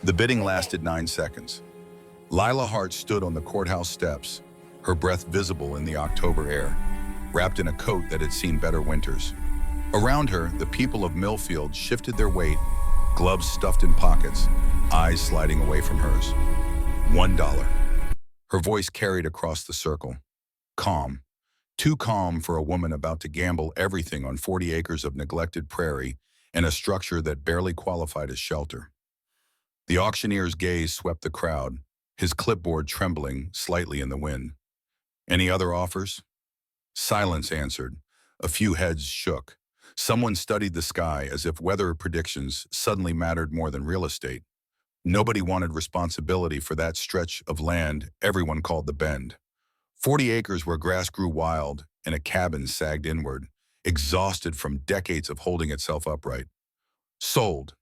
The bidding lasted 9 seconds. Lila Hart stood on the courthouse steps, her breath visible in the October air, wrapped in a coat that had seen better winters. Around her, the people of Millfield shifted their weight, gloves stuffed in pockets, eyes sliding away from hers. $1. Her voice carried across the circle. Calm. Too calm for a woman about to gamble everything on 40 acres of neglected prairie and a structure that barely qualified as shelter. The auctioneer's gaze swept the crowd, his clipboard trembling slightly in the wind. Any other offers? Silence answered. A few heads shook. Someone studied the sky as if weather predictions suddenly mattered more than real estate. Nobody wanted responsibility for that stretch of land everyone called the Bend. 40 acres where grass grew wild and a cabin sagged inward, exhausted from decades of holding itself upright. Sold.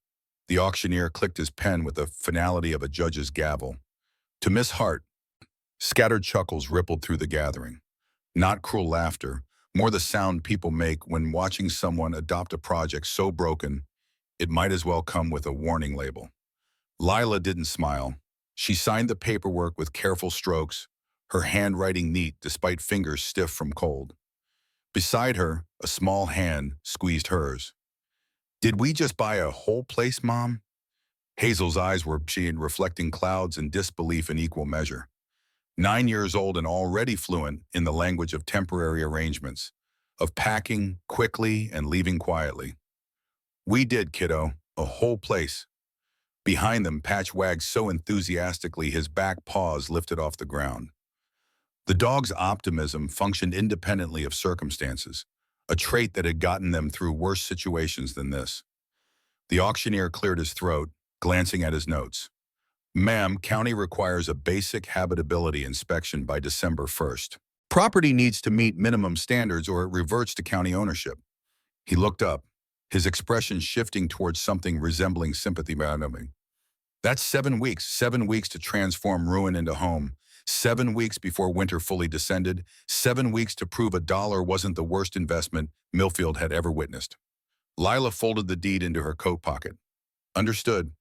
The auctioneer clicked his pen with the finality of a judge's gavel. To Miss Hart. Scattered chuckles rippled through the gathering. Not cruel laughter, more the sound people make when watching someone adopt a project so broken, it might as well come with a warning label. Lila didn't smile. She signed the paperwork with careful strokes, her handwriting neat despite fingers stiff from cold. Beside her, a small hand squeezed hers. Did we just buy a whole place, Mom? Hazel's eyes were seeing reflecting clouds and disbelief in equal measure. 9 years old and already fluent in the language of temporary arrangements, of packing quickly and leaving quietly. We did, kiddo, a whole place. Behind them, Patch wagged so enthusiastically his back paws lifted off the ground. The dog's optimism functioned independently of circumstances, a trait that had gotten them through worse situations than this. The auctioneer cleared his throat, glancing at his notes. Ma'am, county requires a basic habitability inspection by December 1st. Property needs to meet minimum standards or it reverts to county ownership. He looked up, his expression shifting towards something resembling sympathy. That's 7 weeks, 7 weeks to transform ruin into home, 7 weeks before winter fully descended, 7 weeks to prove a dollar wasn't the worst investment Millfield had ever witnessed. Lila folded the deed into her coat pocket. Understood.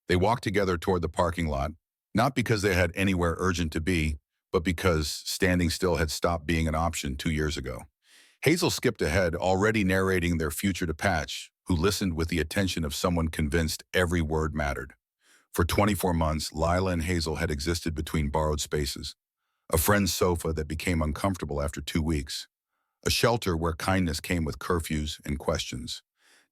They walked together toward the parking lot, not because they had anywhere urgent to be, but because standing still had stopped being an option 2 years ago. Hazel skipped ahead, already narrating their future to Patch, who listened with the attention of someone convinced every word mattered. For 24 months, Lila and Hazel had existed between borrowed spaces. A friend's sofa that became uncomfortable after 2 weeks. A shelter where kindness came with curfews and questions.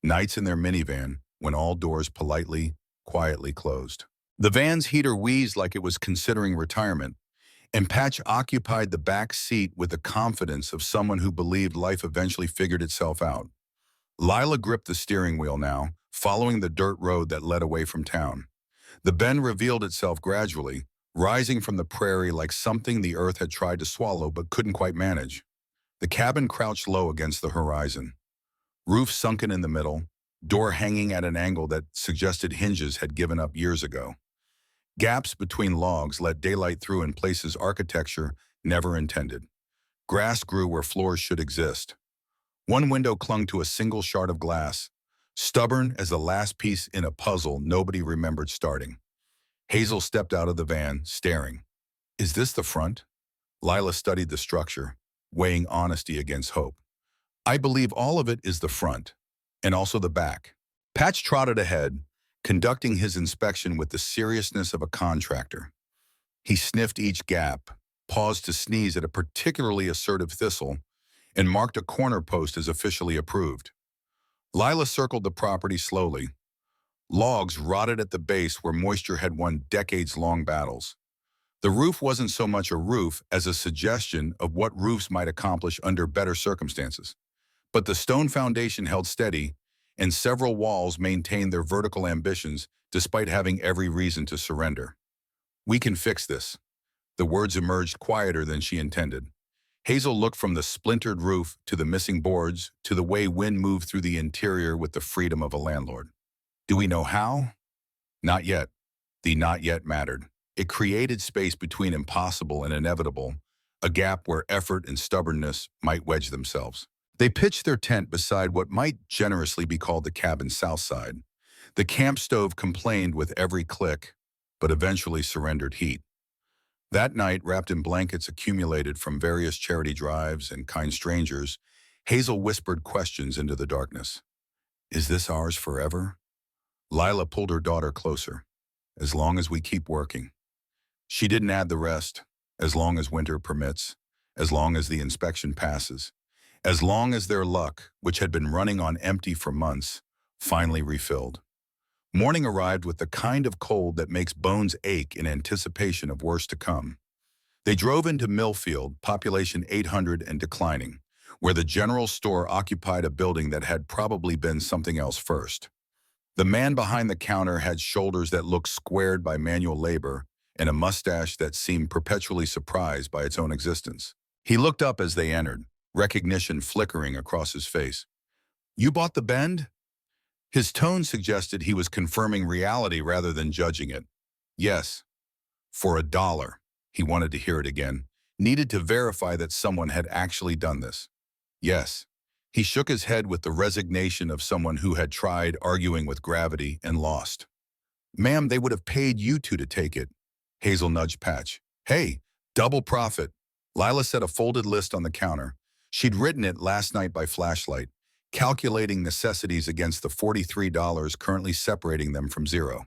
Nights in their minivan when all doors quietly closed. The van's heater wheezed like it was considering retirement, and Patch occupied the back seat with the confidence of someone who believed life eventually figured itself out. Lila gripped the steering wheel now, following the dirt road that led away from town. The bend revealed itself gradually, rising from the prairie like something the earth had tried to swallow but couldn't quite manage. The cabin crouched low against the horizon. Roof sunken in the middle, door hanging at an angle that suggested hinges had given up years ago. Gaps between logs let daylight through in places architecture never intended. Grass grew where floors should exist. One window clung to a single shard of glass, stubborn as the last piece in a puzzle nobody remembered starting. Hazel stepped out of the van, staring. Is this the front? Lila studied the structure, weighing honesty against hope. I believe all of it is the front, and also the back. Patch trotted ahead, conducting his inspection with the seriousness of a contractor. He sniffed each gap, paused to sneeze at a particularly assertive thistle, and marked a corner post as officially approved. Lila circled the property slowly. Logs rotted at the base where moisture had won decades-long battles. The roof wasn't so much a roof as a suggestion of what roofs might accomplish under better circumstances. But the stone foundation held steady, and several walls maintained their vertical ambitions despite having every reason to surrender. We can fix this. The words emerged quieter than she intended. Hazel looked from the splintered roof to the missing boards to the way wind moved through the interior with the freedom of a landlord. Do we know how? Not yet. The not yet mattered. It created space between impossible and inevitable, a gap where effort and stubbornness might wedge themselves. They pitched their tent beside what might generously be called the cabin's south side. The camp stove complained with every click, but eventually surrendered heat. That night, wrapped in blankets accumulated from various charity drives and kind strangers, Hazel whispered questions into the darkness. Is this ours forever? Lila pulled her daughter closer. As long as we keep working. She didn't add the rest. As long as winter permits. As long as the inspection passes. As long as their luck, which had been running on empty for months, finally refilled. Morning arrived with the kind of cold that makes bones ache in anticipation of worse to come. They drove into Millfield, population 800 and declining, where the general store occupied a building that had probably been something else first. The man behind the counter had shoulders that looked squared by manual labor and a mustache that seemed perpetually surprised by its own existence. He looked up as they entered, recognition flickering across his face. You bought the Bend? His tone suggested he was confirming reality rather than judging it. Yes. For $1. He wanted to hear it again, needed to verify that someone had actually done this. Yes. He shook his head with the resignation of someone who had tried arguing with gravity and lost. Ma'am, they would have paid you two to take it. Hazel nudged Patch. Hey, double profit. Lila set a folded list on the counter. She'd written it last night by flashlight, calculating necessities against the $43 currently separating them from zero.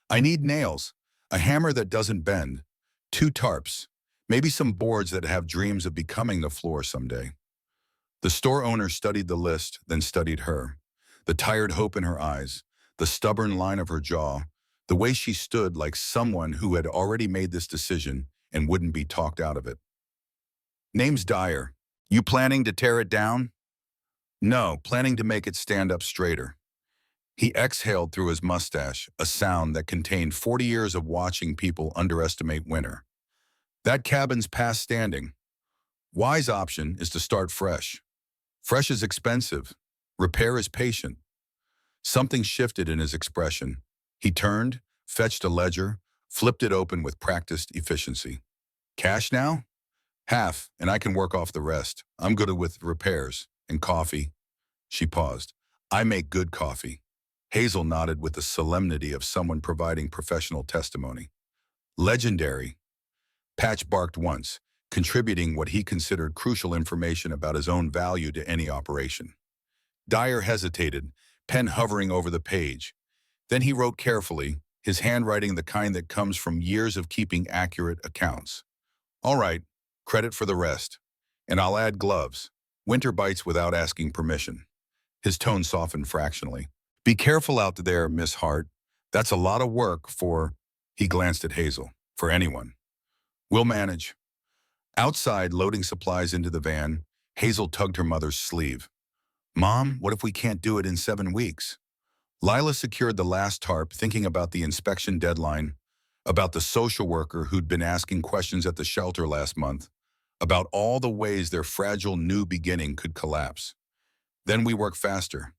I need nails, a hammer that doesn't bend, 2 tarps, maybe some boards that have dreams of becoming the floor someday. The store owner studied the list, then studied her. The tired hope in her eyes, the stubborn line of her jaw, the way she stood like someone who had already made this decision and wouldn't be talked out of it. Name's Dyer. You planning to tear it down? No, planning to make it stand up straighter. He exhaled through his mustache, a sound that contained 40 years of watching people underestimate winter. That cabin's past standing. Wise option is to start fresh. Fresh is expensive. Repair is patient. Something shifted in his expression. He turned, fetched a ledger, flipped it open with practiced efficiency. Cash now? Half, and I can work off the rest. I'm good with repairs. And coffee. She paused. I make good coffee. Hazel nodded with the solemnity of someone providing professional testimony. Legendary. Patch barked once, contributing what he considered crucial information about his own value to any operation. Dyer hesitated, pen hovering over the page. Then he wrote carefully, his handwriting the kind that comes from years of keeping accurate accounts. All right, credit for the rest. And I'll add gloves. Winter bites without asking permission. His tone softened fractionally. Be careful out there, Miss Hart. That's a lot of work for, he glanced at Hazel, for anyone. We'll manage. Outside, loading supplies into the van, Hazel tugged her mother's sleeve. Mom, what if we can't do it in 7 weeks? Lila secured the last tarp, thinking about the inspection deadline, about the social worker who'd been asking questions at the shelter last month, about all the ways their fragile new beginning could collapse. Then we worked faster.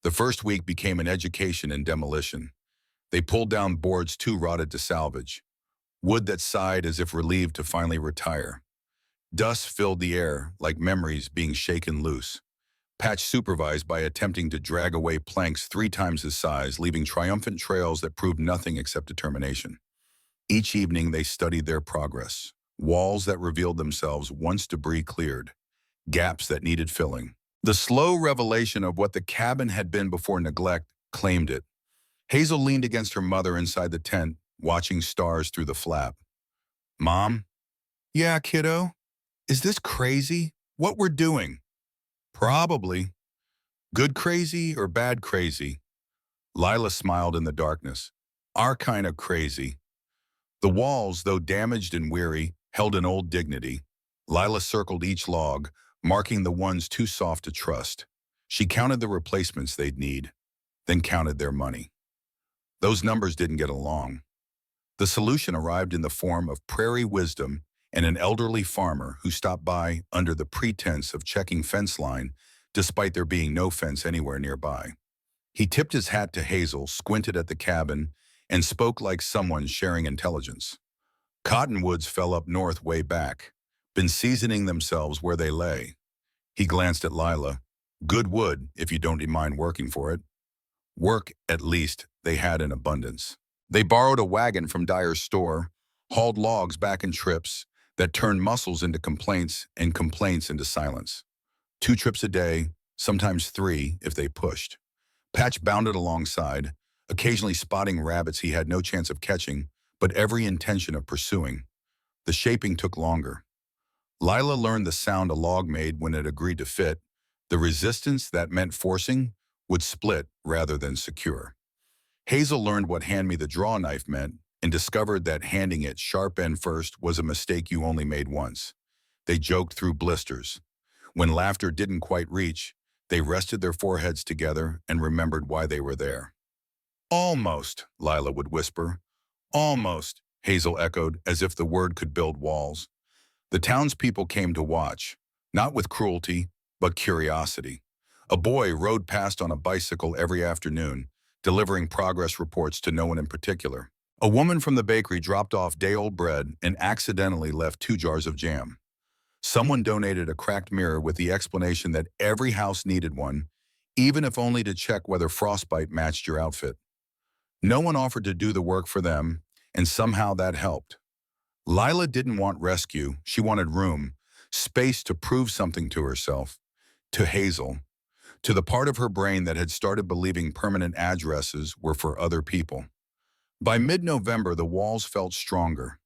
The first week became an education in demolition. They pulled down boards too rotted to salvage, wood that sighed as if relieved to finally retire. Dust filled the air like memories being shaken loose. Patch supervised by attempting to drag away planks 3 times his size, leaving triumphant trails that proved nothing except determination. Each evening they studied their progress, walls that revealed themselves once debris cleared, gaps that needed filling. The slow revelation of what the cabin had been before neglect claimed it. Hazel leaned against her mother inside the tent, watching stars through the flap. Mom? Yeah, kiddo? Is this crazy? What we're doing? Probably. Good crazy or bad crazy? Lila smiled in the darkness. Our kind of crazy. The walls, though damaged and weary, held an old dignity. Lila circled each log, marking the ones too soft to trust. She counted the replacements they'd need, then counted their money. Those numbers didn't get along. The solution arrived in the form of prairie wisdom and an elderly farmer who stopped by under the pretense of checking fence line, despite there being no fence anywhere nearby. He tipped his hat to Hazel, squinted at the cabin, and spoke like someone sharing intelligence. Cottonwoods fell up north way back, been seasoning themselves where they lay. He glanced at Lila. Good wood, if you don't mind working for it. Work, at least, they had in abundance. They borrowed a wagon from Dyer's store, hauled logs back in trips that turned muscles into complaints and complaints into silence. 2 trips a day, sometimes 3 if they pushed. Patch bounded alongside, occasionally spotting rabbits he had no chance of catching, but every intention of pursuing. The shaping took longer. Lila learned the sound a log made when it agreed to fit. The resistance that meant forcing would split rather than secure. Hazel learned what hand-me-the-draw knife meant and discovered that handing it sharp end first was a mistake you only made once. They joked through blisters. When laughter didn't quite reach, they rested their foreheads together and remembered why they were there. Almost, Lila would whisper. Almost, Hazel echoed, as if the word could build walls. The townspeople came to watch, not with cruelty, but curiosity. A boy rode past on a bicycle every afternoon, delivering progress reports to no one in particular. A woman from the bakery dropped off day-old bread and accidentally left 2 jars of jam. Someone donated a cracked mirror with the explanation that every house needed one, even if only to check whether frostbite matched your outfit. No one offered to do the work for them, and somehow that helped. Lila didn't want rescue, she wanted room, space to prove something to herself, to Hazel, to the part of her brain that had started believing permanent addresses were for other people. By mid-November, the walls felt stronger.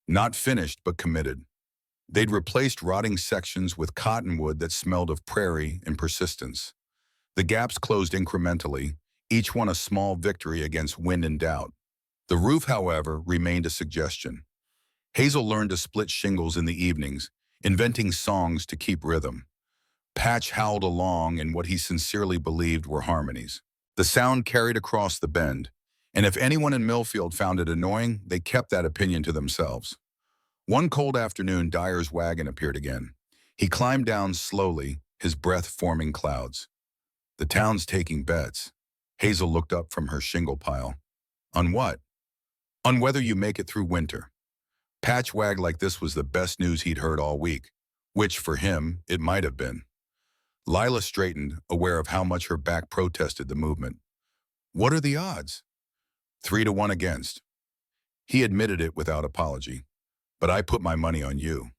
Not finished, but committed. They'd replaced rotting sections with cottonwood that smelled of prairie and persistence. The gaps closed incrementally, each one a small victory against wind and doubt. The roof, however, remained a suggestion. Hazel learned to split shingles in the evenings, inventing songs to keep rhythm. Patch howled along in what he sincerely believed were harmonies. The sound carried across the bend, and if anyone in Millfield found it annoying, they kept that opinion to themselves. One cold afternoon, Dyer's wagon appeared again. He climbed down slowly, his breath forming clouds. The town's taking bets. Hazel looked up from her shingle pile. On what? On whether you make it through winter. Patch wagged like this was the best news he'd heard all week, which, for him, it might have been. Lila straightened, aware of how much her back protested the movement. What are the odds? 3-1 against. He admitted it without apology. But I put my money on you.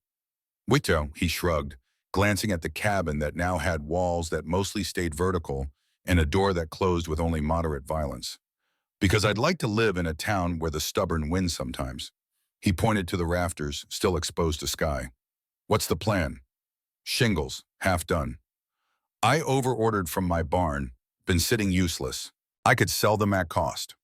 Wito, he shrugged, glancing at the cabin that now had walls that mostly stayed vertical and a door that closed with only moderate violence. Because I'd like to live in a town where the stubborn win sometimes. He pointed to the rafters, still exposed to sky. What's the plan? Shingles, half done. I over-ordered from my barn, been sitting useless. I could sell them at cost.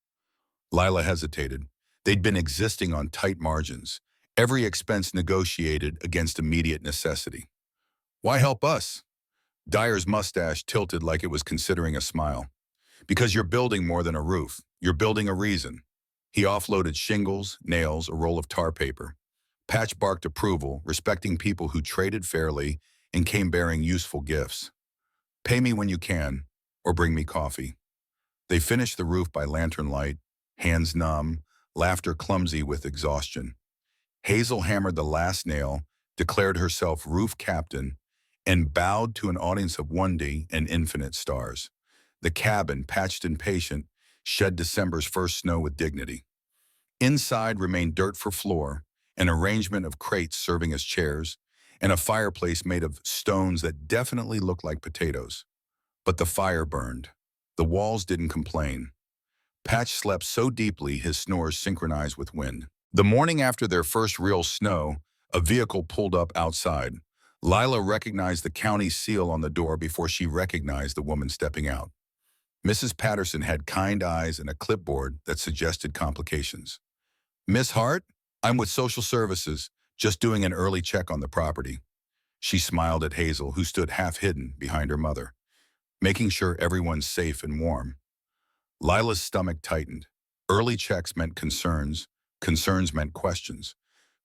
Lila hesitated. They'd been existing on tight margins, every expense negotiated against immediate necessity. Why help us? Dyer's mustache tilted like it was considering a smile. Because you're building more than a roof. You're building a reason. He offloaded shingles, nails, a roll of tar paper. Patch barked approval, respecting people who traded fairly and came bearing useful gifts. Pay me when you can, or bring me coffee. They finished the roof by lantern light, hands numb, laughter clumsy with exhaustion. Hazel hammered the last nail, declared herself roof captain, and bowed to an audience of 1D and infinite stars. The cabin, patched and patient, shed December's first snow with dignity. Inside remained dirt for floor, an arrangement of crates serving as chairs, and a fireplace made of stones that definitely looked like potatoes. But the fire burned. The walls didn't complain. Patch slept so deeply his snores synchronized with wind. The morning after their first real snow, a vehicle pulled up outside. Lila recognized the county seal on the door before she recognized the woman stepping out. Mrs. Patterson had kind eyes and a clipboard that suggested complications. Miss Hart, I'm with Social Services, just doing an early check on the property. She smiled at Hazel, who stood half-hidden behind her mother, making sure everyone's safe and warm. Lila's stomach tightened. Early checks meant concerns. Concerns meant questions.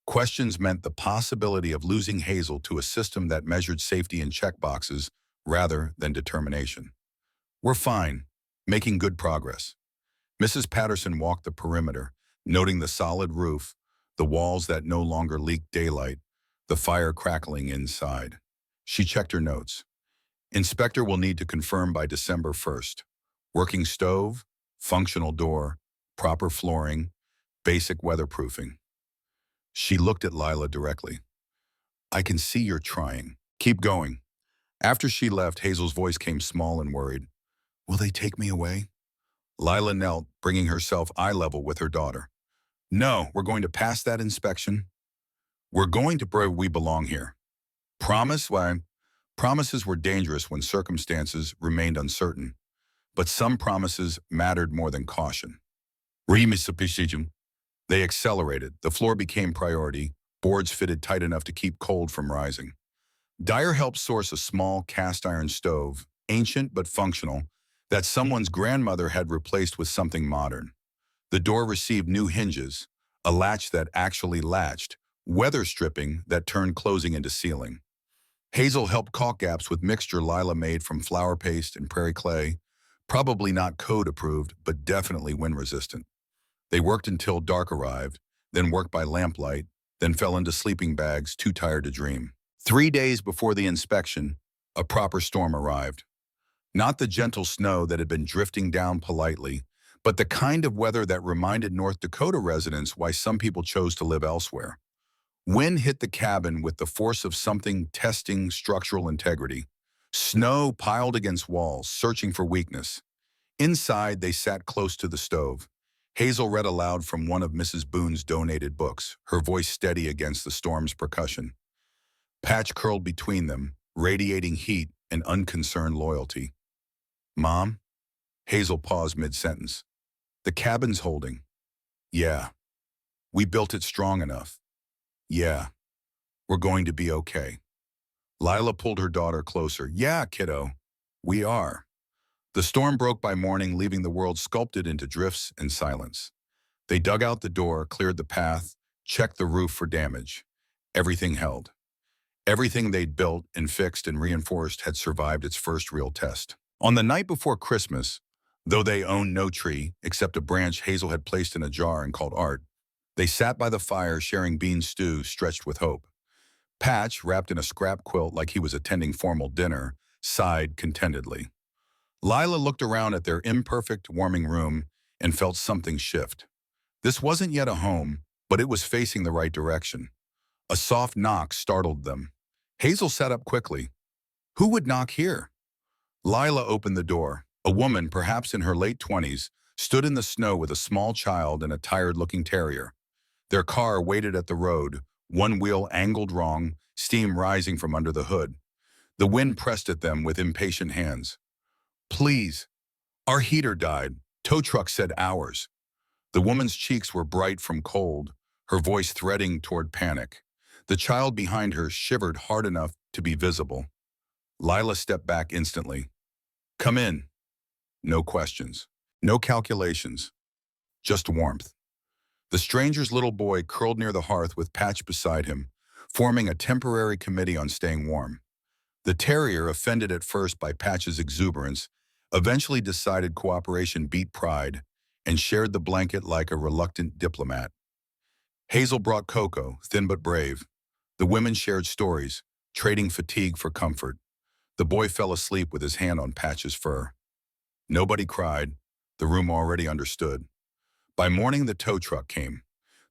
Questions meant the possibility of losing Hazel to a system that measured safety in checkboxes rather than determination. We're fine, making good progress. Mrs. Patterson walked the perimeter, noting the solid roof, the walls that no longer leaked daylight, the fire crackling inside. She checked her notes. Inspector will need to confirm by December 1st. Working stove, functional door, proper flooring, basic weatherproofing. She looked at Lila directly. I can see you're trying. Keep going. After she left, Hazel's voice came small and worried. Will they take me away? Lila knelt, bringing herself eye level with her daughter. No, we're going to pass that inspection. We're going to prove we belong here. Promise? Why? Promises were dangerous when circumstances remained uncertain. But some promises mattered more than caution. They accelerated. The floor became priority, boards fitted tight enough to keep cold from rising. Dyer helped source a small cast-iron stove, ancient but functional, that someone's grandmother had replaced with something modern. The door received new hinges, a latch that actually latched, weather stripping that turned closing into sealing. Hazel helped caulk gaps with mixture Lila made from flour paste and prairie clay, probably not code-approved, but definitely wind-resistant. They worked until dark arrived, then worked by lamplight, then fell into sleeping bags, too tired to dream. 3 days before the inspection, a proper storm arrived. Not the gentle snow that had been drifting down politely, but the kind of weather that reminded North Dakota residents why some people chose to live elsewhere. Wind hit the cabin with the force of something testing structural integrity. Snow piled against walls, searching for weakness. Inside, they sat close to the stove. Hazel read aloud from one of Mrs. Boone's donated books, her voice steady against the storm's percussion. Patch curled between them, radiating heat and unconcerned loyalty. Mom? Hazel paused mid-sentence. The cabin's holding. Yeah. We built it strong enough. Yeah. We're going to be okay. Lila pulled her daughter closer. Yeah, kiddo. We are. The storm broke by morning, leaving the world sculpted into drifts and silence. They dug out the door, cleared the path, checked the roof for damage. Everything held. Everything they'd built and fixed and reinforced had survived its first real test. On the night before Christmas, though they owned no tree except a branch Hazel had placed in a jar and called Art, they sat by the fire sharing bean stew stretched with hope. Patch, wrapped in a scrap quilt like he was attending formal dinner, sighed contentedly. Lila looked around at their imperfect, warming room and felt something shift. This wasn't yet a home, but it was facing the right direction. A soft knock startled them. Hazel sat up quickly. Who would knock here? Lila opened the door. A woman, perhaps in her late 20s, stood in the snow with a small child and a tired-looking terrier. Their car waited at the road, one wheel angled wrong, steam rising from under the hood. The wind pressed at them with impatient hands. Please. Our heater died. Tow truck said hours. The woman's cheeks were bright from cold, her voice threading toward panic. The child behind her shivered hard enough to be visible. Lila stepped back instantly. Come in. No questions. No calculations. Just warmth. The stranger's little boy curled near the hearth with Patch beside him, forming a temporary committee on staying warm. The terrier, offended at first by Patch's exuberance, eventually decided cooperation beat pride and shared the blanket like a reluctant diplomat. Hazel brought cocoa, thin but brave. The women shared stories, trading fatigue for comfort. The boy fell asleep with his hand on Patch's fur. Nobody cried. The room already understood. By morning, the tow truck came.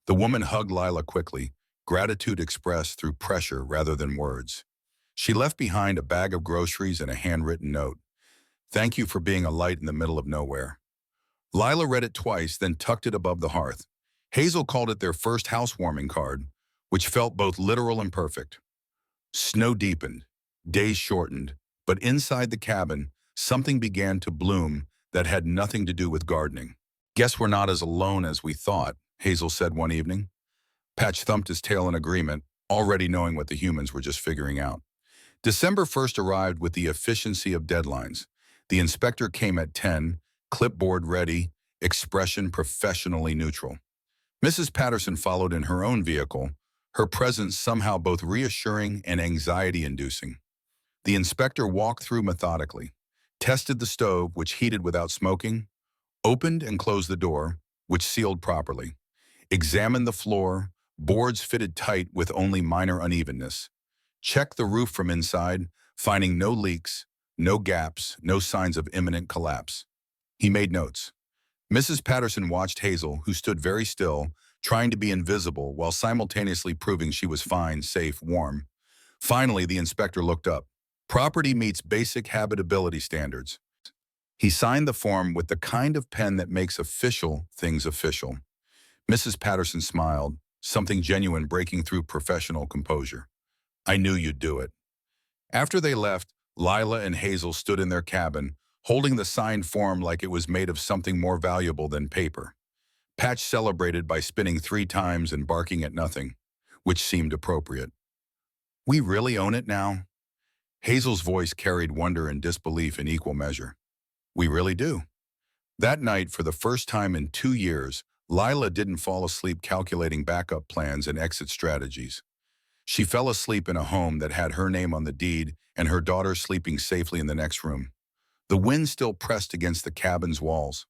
The woman hugged Lila quickly, gratitude expressed through pressure rather than words. She left behind a bag of groceries and a handwritten note. Thank you for being a light in the middle of nowhere. Lila read it twice, then tucked it above the hearth. Hazel called it their first housewarming card, which felt both literal and perfect. Snow deepened, days shortened, but inside the cabin, something began to bloom that had nothing to do with gardening. Guess we're not as alone as we thought, Hazel said one evening. Patch thumped his tail in agreement, already knowing what the humans were just figuring out. December 1st arrived with the efficiency of deadlines. The inspector came at 10, clipboard ready, expression professionally neutral. Mrs. Patterson followed in her own vehicle, her presence somehow both reassuring and anxiety-inducing. The inspector walked through methodically, tested the stove, which heated without smoking, opened and closed the door, which sealed properly, examined the floor, boards fitted tight with only minor unevenness, checked the roof from inside, finding no leaks, no gaps, no signs of imminent collapse. He made notes. Mrs. Patterson watched Hazel, who stood very still, trying to be invisible while simultaneously proving she was fine, safe, warm. Finally, the inspector looked up. Property meets basic habitability standards. He signed the form with the kind of pen that makes official things official. Mrs. Patterson smiled, something genuine breaking through professional composure. I knew you'd do it. After they left, Lila and Hazel stood in their cabin, holding the signed form like it was made of something more valuable than paper. Patch celebrated by spinning 3 times and barking at nothing, which seemed appropriate. We really own it now? Hazel's voice carried wonder and disbelief in equal measure. We really do. That night, for the first time in 2 years, Lila didn't fall asleep calculating backup plans and exit strategies. She fell asleep in a home that had her name on the deed and her daughter sleeping safely in the next room. The wind still pressed against the cabin's walls.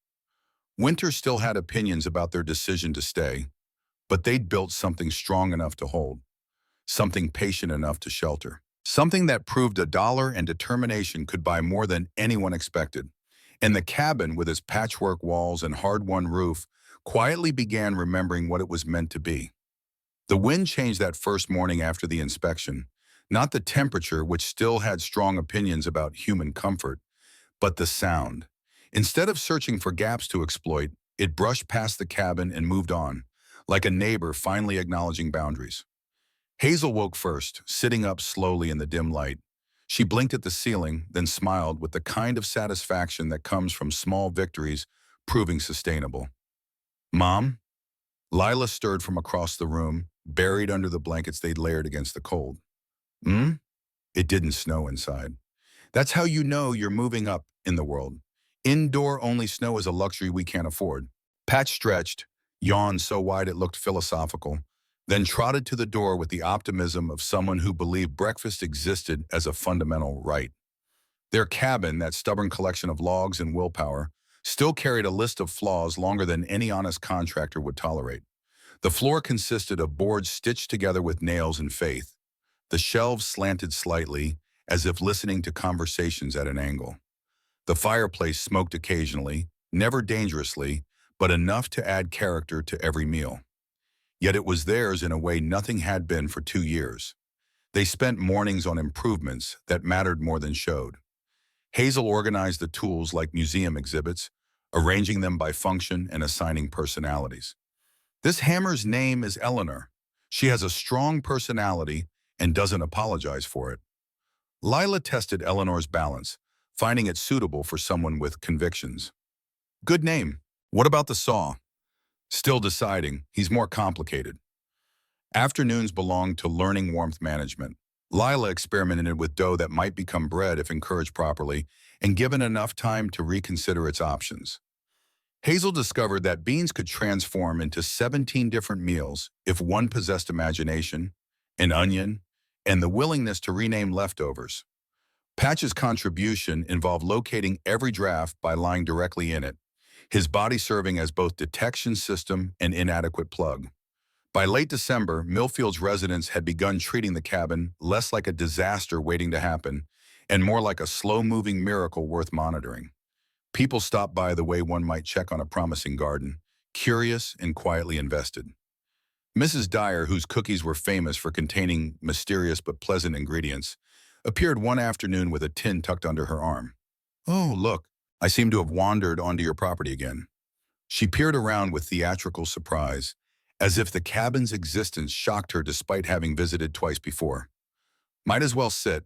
Winter still had opinions about their decision to stay, but they'd built something strong enough to hold, something patient enough to shelter, something that proved a dollar and determination could buy more than anyone expected. And the cabin, with its patchwork walls and hard-won roof, quietly began remembering what it was meant to be. The wind changed that first morning after the inspection, not the temperature, which still had strong opinions about human comfort, but the sound. Instead of searching for gaps to exploit, it brushed past the cabin and moved on, like a neighbor finally acknowledging boundaries. Hazel woke first, sitting up slowly in the dim light. She blinked at the ceiling, then smiled with the kind of satisfaction that comes from small victories proving sustainable. Mom? Lila stirred from across the room, buried under the blankets they'd layered against the cold. It didn't snow inside. That's how you know you're moving up in the world. Indoor-only snow is a luxury we can't afford. Patch stretched, yawned so wide it looked philosophical, then trotted to the door with the optimism of someone who believed breakfast existed as a fundamental right. Their cabin, that stubborn collection of logs and willpower, still carried a list of flaws longer than any honest contractor would tolerate. The floor consisted of boards stitched together with nails and faith. The shelves slanted slightly, as if listening to conversations at an angle. The fireplace smoked occasionally, never dangerously, but enough to add character to every meal. Yet it was theirs in a way nothing had been for 2 years. They spent mornings on improvements that mattered more than showed. Hazel organized the tools like museum exhibits, arranging them by function and assigning personalities. This hammer's name is Eleanor. She has a strong personality and doesn't apologize for it. Lila tested Eleanor's balance, finding it suitable for someone with convictions. Good name. What about the saw? Still deciding. He's more complicated. Afternoons belonged to learning warmth management. Lila experimented with dough that might become bread if encouraged properly and given enough time to reconsider its options. Hazel discovered that beans could transform into 17 different meals if one possessed imagination, an onion, and the willingness to rename leftovers. Patch's contribution involved locating every draft by lying directly in it, his body serving as both detection system and inadequate plug. By late December, Millfield's residents had begun treating the cabin less like a disaster waiting to happen and more like a slow-moving miracle worth monitoring. People stopped by the way one might check on a promising garden, curious and quietly invested. Mrs. Dyer, whose cookies were famous for containing mysterious but pleasant ingredients, appeared one afternoon with a tin tucked under her arm. Oh, look, I seem to have wandered onto your property again. She peered around with theatrical surprise, as if the cabin's existence shocked her despite having visited twice before. Might as well sit.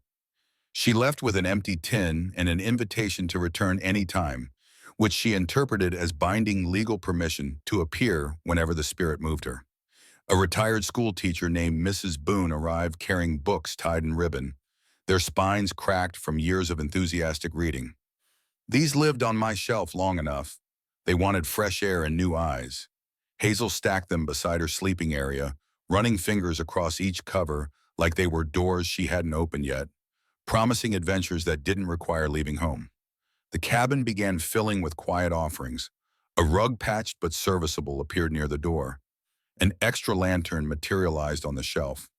She left with an empty tin and an invitation to return any time, which she interpreted as binding legal permission to appear whenever the spirit moved her. A retired school teacher named Mrs. Boone arrived carrying books tied in ribbon, their spines cracked from years of enthusiastic reading. These lived on my shelf long enough. They wanted fresh air and new eyes. Hazel stacked them beside her sleeping area, running fingers across each cover like they were doors she hadn't opened yet, promising adventures that didn't require leaving home. The cabin began filling with quiet offerings. A rug patched but serviceable appeared near the door. An extra lantern materialized on the shelf.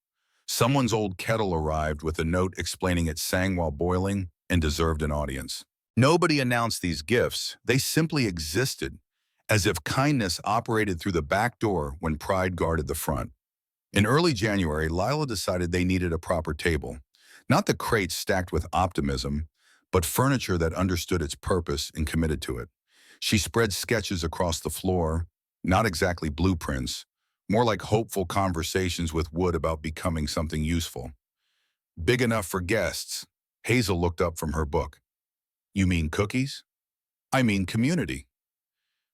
Someone's old kettle arrived with a note explaining it sang while boiling and deserved an audience. Nobody announced these gifts. They simply existed, as if kindness operated through the back door when pride guarded the front. In early January, Lila decided they needed a proper table. Not the crates stacked with optimism, but furniture that understood its purpose and committed to it. She spread sketches across the floor, not exactly blueprints, more like hopeful conversations with wood about becoming something useful. Big enough for guests. Hazel looked up from her book. You mean cookies? I mean community.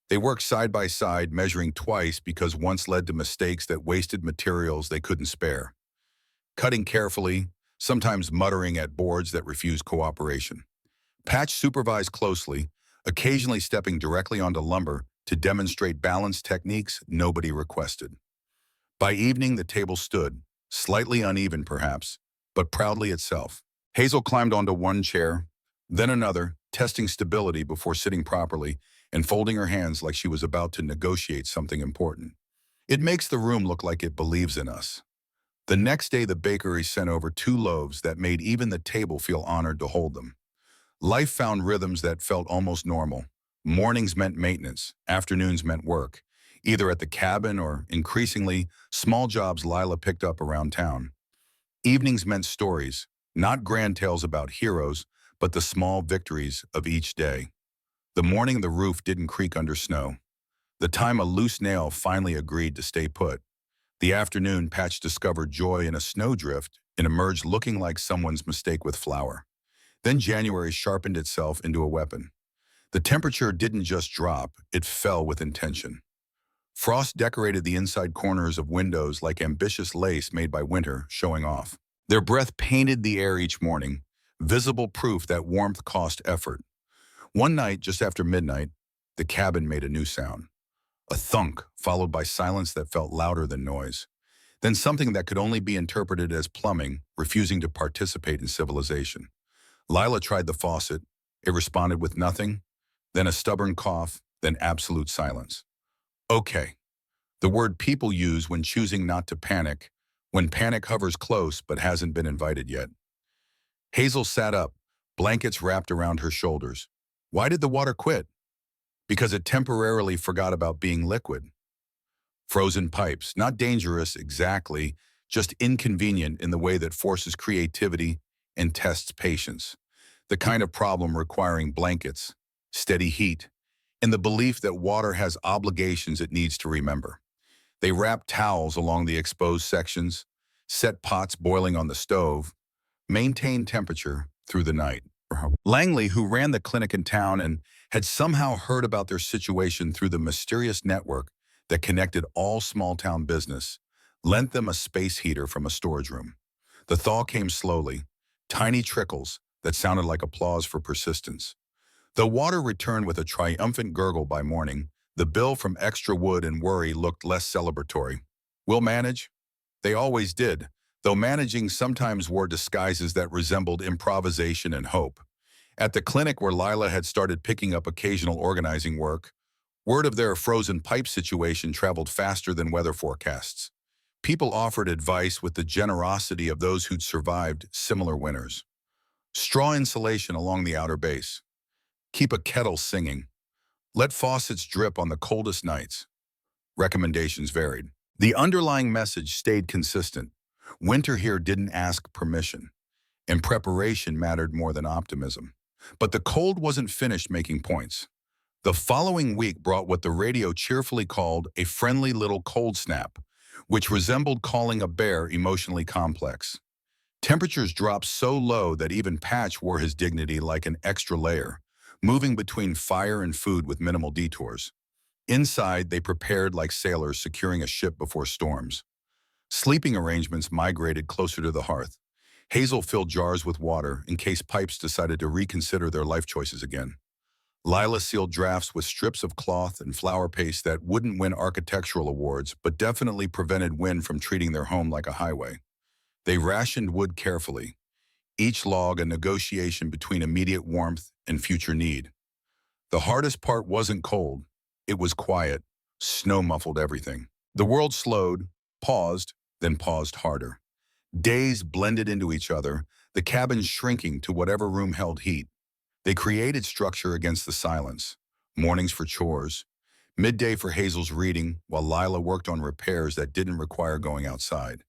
They worked side by side, measuring twice because once led to mistakes that wasted materials they couldn't spare. Cutting carefully, sometimes muttering at boards that refused cooperation. Patch supervised closely, occasionally stepping directly onto lumber to demonstrate balance techniques nobody requested. By evening, the table stood, slightly uneven perhaps, but proudly itself. Hazel climbed onto one chair, then another, testing stability before sitting properly and folding her hands like she was about to negotiate something important. It makes the room look like it believes in us. The next day, the bakery sent over 2 loaves that made even the table feel honored to hold them. Life found rhythms that felt almost normal. Mornings meant maintenance, afternoons meant work, either at the cabin or, increasingly, small jobs Lila picked up around town. Evenings meant stories, not grand tales about heroes, but the small victories of each day. The morning the roof didn't creak under snow. The time a loose nail finally agreed to stay put. The afternoon Patch discovered joy in a snowdrift and emerged looking like someone's mistake with flour. Then January sharpened itself into a weapon. The temperature didn't just drop, it fell with intention. Frost decorated the inside corners of windows like ambitious lace made by winter, showing off. Their breath painted the air each morning, visible proof that warmth cost effort. One night, just after midnight, the cabin made a new sound. A thunk, followed by silence that felt louder than noise. Then something that could only be interpreted as plumbing, refusing to participate in civilization. Lila tried the faucet. It responded with nothing, then a stubborn cough, then absolute silence. Okay. The word people use when choosing not to panic, when panic hovers close but hasn't been invited yet. Hazel sat up, blankets wrapped around her shoulders. Why did the water quit? Because it temporarily forgot about being liquid. Frozen pipes, not dangerous exactly, just inconvenient in the way that forces creativity and tests patience. The kind of problem requiring blankets, steady heat, and the belief that water has obligations it needs to remember. They wrapped towels along the exposed sections, set pots boiling on the stove, maintained temperature through the night. Langley, who ran the clinic in town and had somehow heard about their situation through the mysterious network that connected all small-town business, lent them a space heater from a storage room. The thaw came slowly, tiny trickles that sounded like applause for persistence. Though water returned with a triumphant gurgle by morning, the bill from extra wood and worry looked less celebratory. We'll manage? They always did, though managing sometimes wore disguises that resembled improvisation and hope. At the clinic where Lila had started picking up occasional organizing work, word of their frozen pipe situation traveled faster than weather forecasts. People offered advice with the generosity of those who'd survived similar winters. Straw insulation along the outer base. Keep a kettle singing. Let faucets drip on the coldest nights. Recommendations varied. The underlying message stayed consistent. Winter here didn't ask permission, and preparation mattered more than optimism. But the cold wasn't finished making points. The following week brought what the radio cheerfully called a friendly little cold snap, which resembled calling a bear emotionally complex. Temperatures dropped so low that even Patch wore his dignity like an extra layer, moving between fire and food with minimal detours. Inside, they prepared like sailors securing a ship before storms. Sleeping arrangements migrated closer to the hearth. Hazel filled jars with water in case pipes decided to reconsider their life choices again. Lila sealed drafts with strips of cloth and flour paste that wouldn't win architectural awards, but definitely prevented wind from treating their home like a highway. They rationed wood carefully, each log a negotiation between immediate warmth and future need. The hardest part wasn't cold. It was quiet. Snow muffled everything. The world slowed, paused, then paused harder. Days blended into each other, the cabin shrinking to whatever room held heat. They created structure against the silence. Mornings for chores, Midday for Hazel's reading, while Lila worked on repairs that didn't require going outside.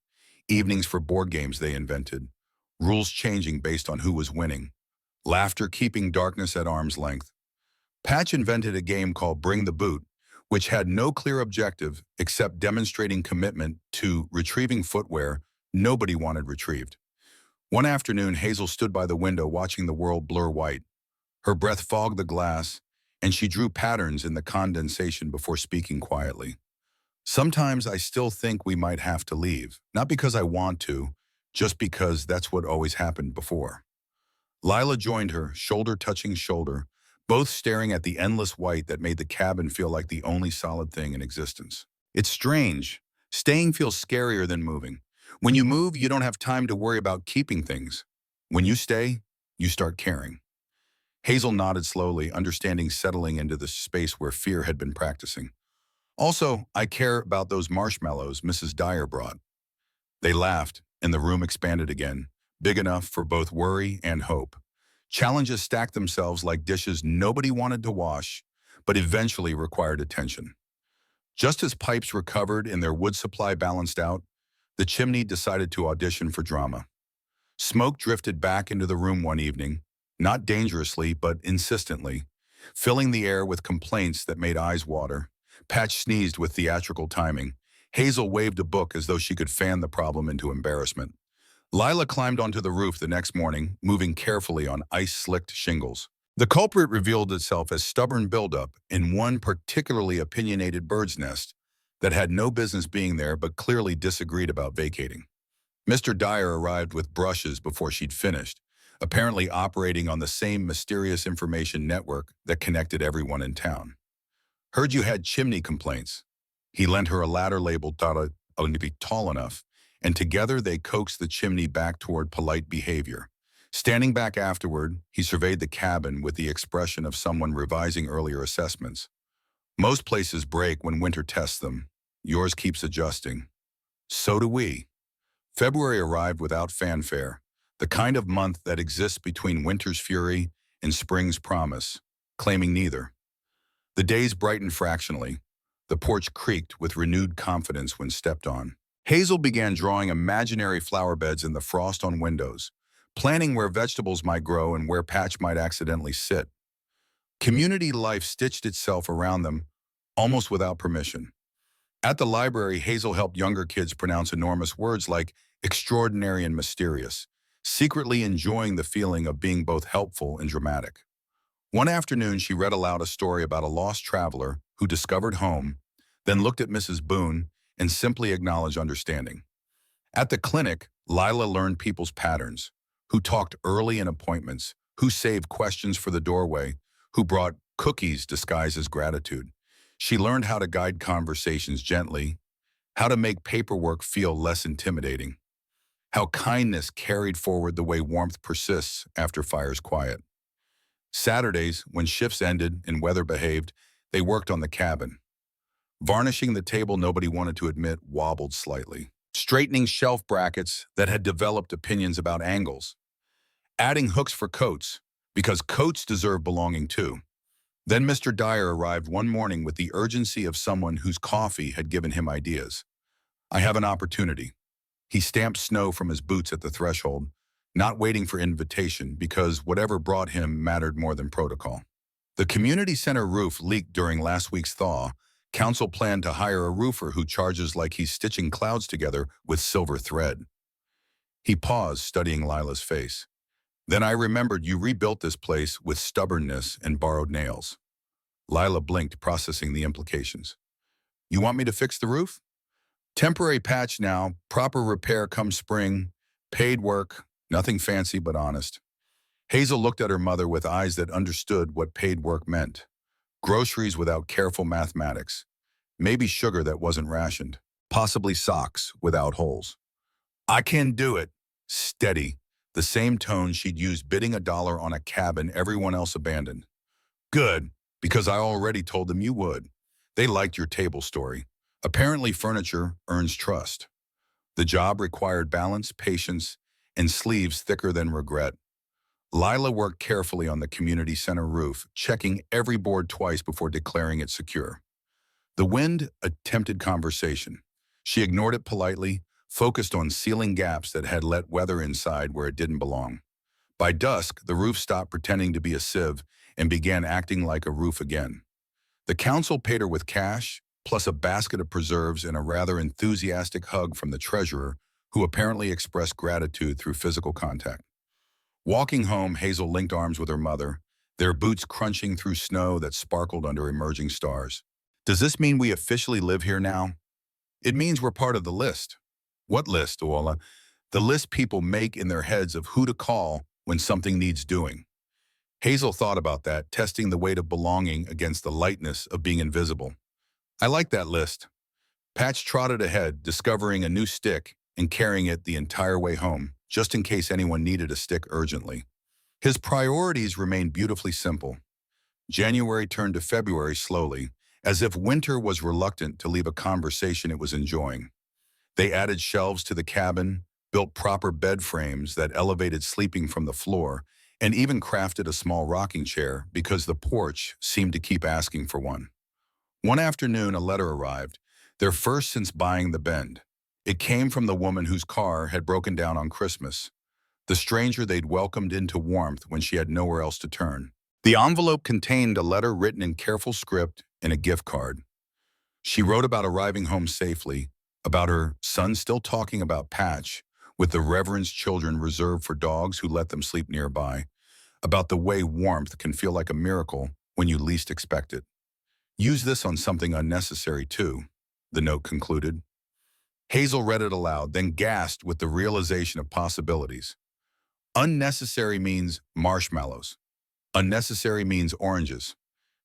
Evenings for board games they invented, rules changing based on who was winning. Laughter keeping darkness at arm's length. Patch invented a game called Bring the Boot, which had no clear objective except demonstrating commitment to retrieving footwear nobody wanted retrieved. One afternoon, Hazel stood by the window watching the world blur white. Her breath fogged the glass, and she drew patterns in the condensation before speaking quietly. Sometimes I still think we might have to leave, not because I want to, just because that's what always happened before. Lila joined her, shoulder touching shoulder, both staring at the endless white that made the cabin feel like the only solid thing in existence. It's strange. Staying feels scarier than moving. When you move, you don't have time to worry about keeping things. When you stay, you start caring. Hazel nodded slowly, understanding settling into the space where fear had been practicing. Also, I care about those marshmallows Mrs. Dyer brought. They laughed, and the room expanded again, big enough for both worry and hope. Challenges stacked themselves like dishes nobody wanted to wash, but eventually required attention. Just as pipes recovered and their wood supply balanced out, the chimney decided to audition for drama. Smoke drifted back into the room one evening, not dangerously but insistently, filling the air with complaints that made eyes water. Patch sneezed with theatrical timing. Hazel waved a book as though she could fan the problem into embarrassment. Lila climbed onto the roof the next morning, moving carefully on ice-slicked shingles. The culprit revealed itself as stubborn buildup in one particularly opinionated bird's nest that had no business being there but clearly disagreed about vacating. Mr. Dyer arrived with brushes before she'd finished, apparently operating on the same mysterious information network that connected everyone in town. Heard you had chimney complaints. He lent her a ladder labeled "Only be tall enough," and together they coaxed the chimney back toward polite behavior. Standing back afterward, he surveyed the cabin with the expression of someone revising earlier assessments. Most places break when winter tests them. Yours keeps adjusting. So do we. February arrived without fanfare, the kind of month that exists between winter's fury and spring's promise, claiming neither. The days brightened fractionally. The porch creaked with renewed confidence when stepped on. Hazel began drawing imaginary flower beds in the frost on windows, planning where vegetables might grow and where Patch might accidentally sit. Community life stitched itself around them, almost without permission. At the library, Hazel helped younger kids pronounce enormous words like extraordinary and mysterious, secretly enjoying the feeling of being both helpful and dramatic. One afternoon, she read aloud a story about a lost traveler who discovered home, then looked at Mrs. Boone and simply acknowledged understanding. At the clinic, Lila learned people's patterns, who talked early in appointments, who saved questions for the doorway, who brought cookies disguised as gratitude. She learned how to guide conversations gently, how to make paperwork feel less intimidating, how kindness carried forward the way warmth persists after fires quiet. Saturdays, when shifts ended and weather behaved, they worked on the cabin. Varnishing the table nobody wanted to admit wobbled slightly. Straightening shelf brackets that had developed opinions about angles. Adding hooks for coats, because coats deserve belonging too. Then Mr. Dyer arrived one morning with the urgency of someone whose coffee had given him ideas. I have an opportunity. He stamped snow from his boots at the threshold, not waiting for invitation because whatever brought him mattered more than protocol. The community center roof leaked during last week's thaw. Council planned to hire a roofer who charges like he's stitching clouds together with silver thread. He paused, studying Lila's face. Then I remembered you rebuilt this place with stubbornness and borrowed nails. Lila blinked, processing the implications. You want me to fix the roof? Temporary patch now, proper repair come spring, paid work, nothing fancy but honest. Hazel looked at her mother with eyes that understood what paid work meant. Groceries without careful mathematics. Maybe sugar that wasn't rationed. Possibly socks without holes. I can do it. Steady. The same tone she'd used bidding $1 on a cabin everyone else abandoned. Good, because I already told them you would. They liked your table story. Apparently furniture earns trust. The job required balance, patience, and sleeves thicker than regret. Lila worked carefully on the community center roof, checking every board twice before declaring it secure. The wind attempted conversation. She ignored it politely, focused on sealing gaps that had let weather inside where it didn't belong. By dusk, the roof stopped pretending to be a sieve and began acting like a roof again. The council paid her with cash, plus a basket of preserves and a rather enthusiastic hug from the treasurer, who apparently expressed gratitude through physical contact. Walking home, Hazel linked arms with her mother, their boots crunching through snow that sparkled under emerging stars. Does this mean we officially live here now? It means we're part of the list. What list, Ola? The list people make in their heads of who to call when something needs doing. Hazel thought about that, testing the weight of belonging against the lightness of being invisible. I like that list. Patch trotted ahead, discovering a new stick and carrying it the entire way home, just in case anyone needed a stick urgently. His priorities remained beautifully simple. January turned to February slowly, as if winter was reluctant to leave a conversation it was enjoying. They added shelves to the cabin, built proper bed frames that elevated sleeping from the floor, and even crafted a small rocking chair because the porch seemed to keep asking for one. One afternoon, a letter arrived, their first since buying the Bend. It came from the woman whose car had broken down on Christmas, the stranger they'd welcomed into warmth when she had nowhere else to turn. The envelope contained a letter written in careful script and a gift card. She wrote about arriving home safely, about her son still talking about Patch, with the Reverend's children reserved for dogs who let them sleep nearby, about the way warmth can feel like a miracle when you least expect it. Use this on something unnecessary too, the note concluded. Hazel read it aloud, then gasped with the realization of possibilities. Unnecessary means marshmallows. Unnecessary means oranges.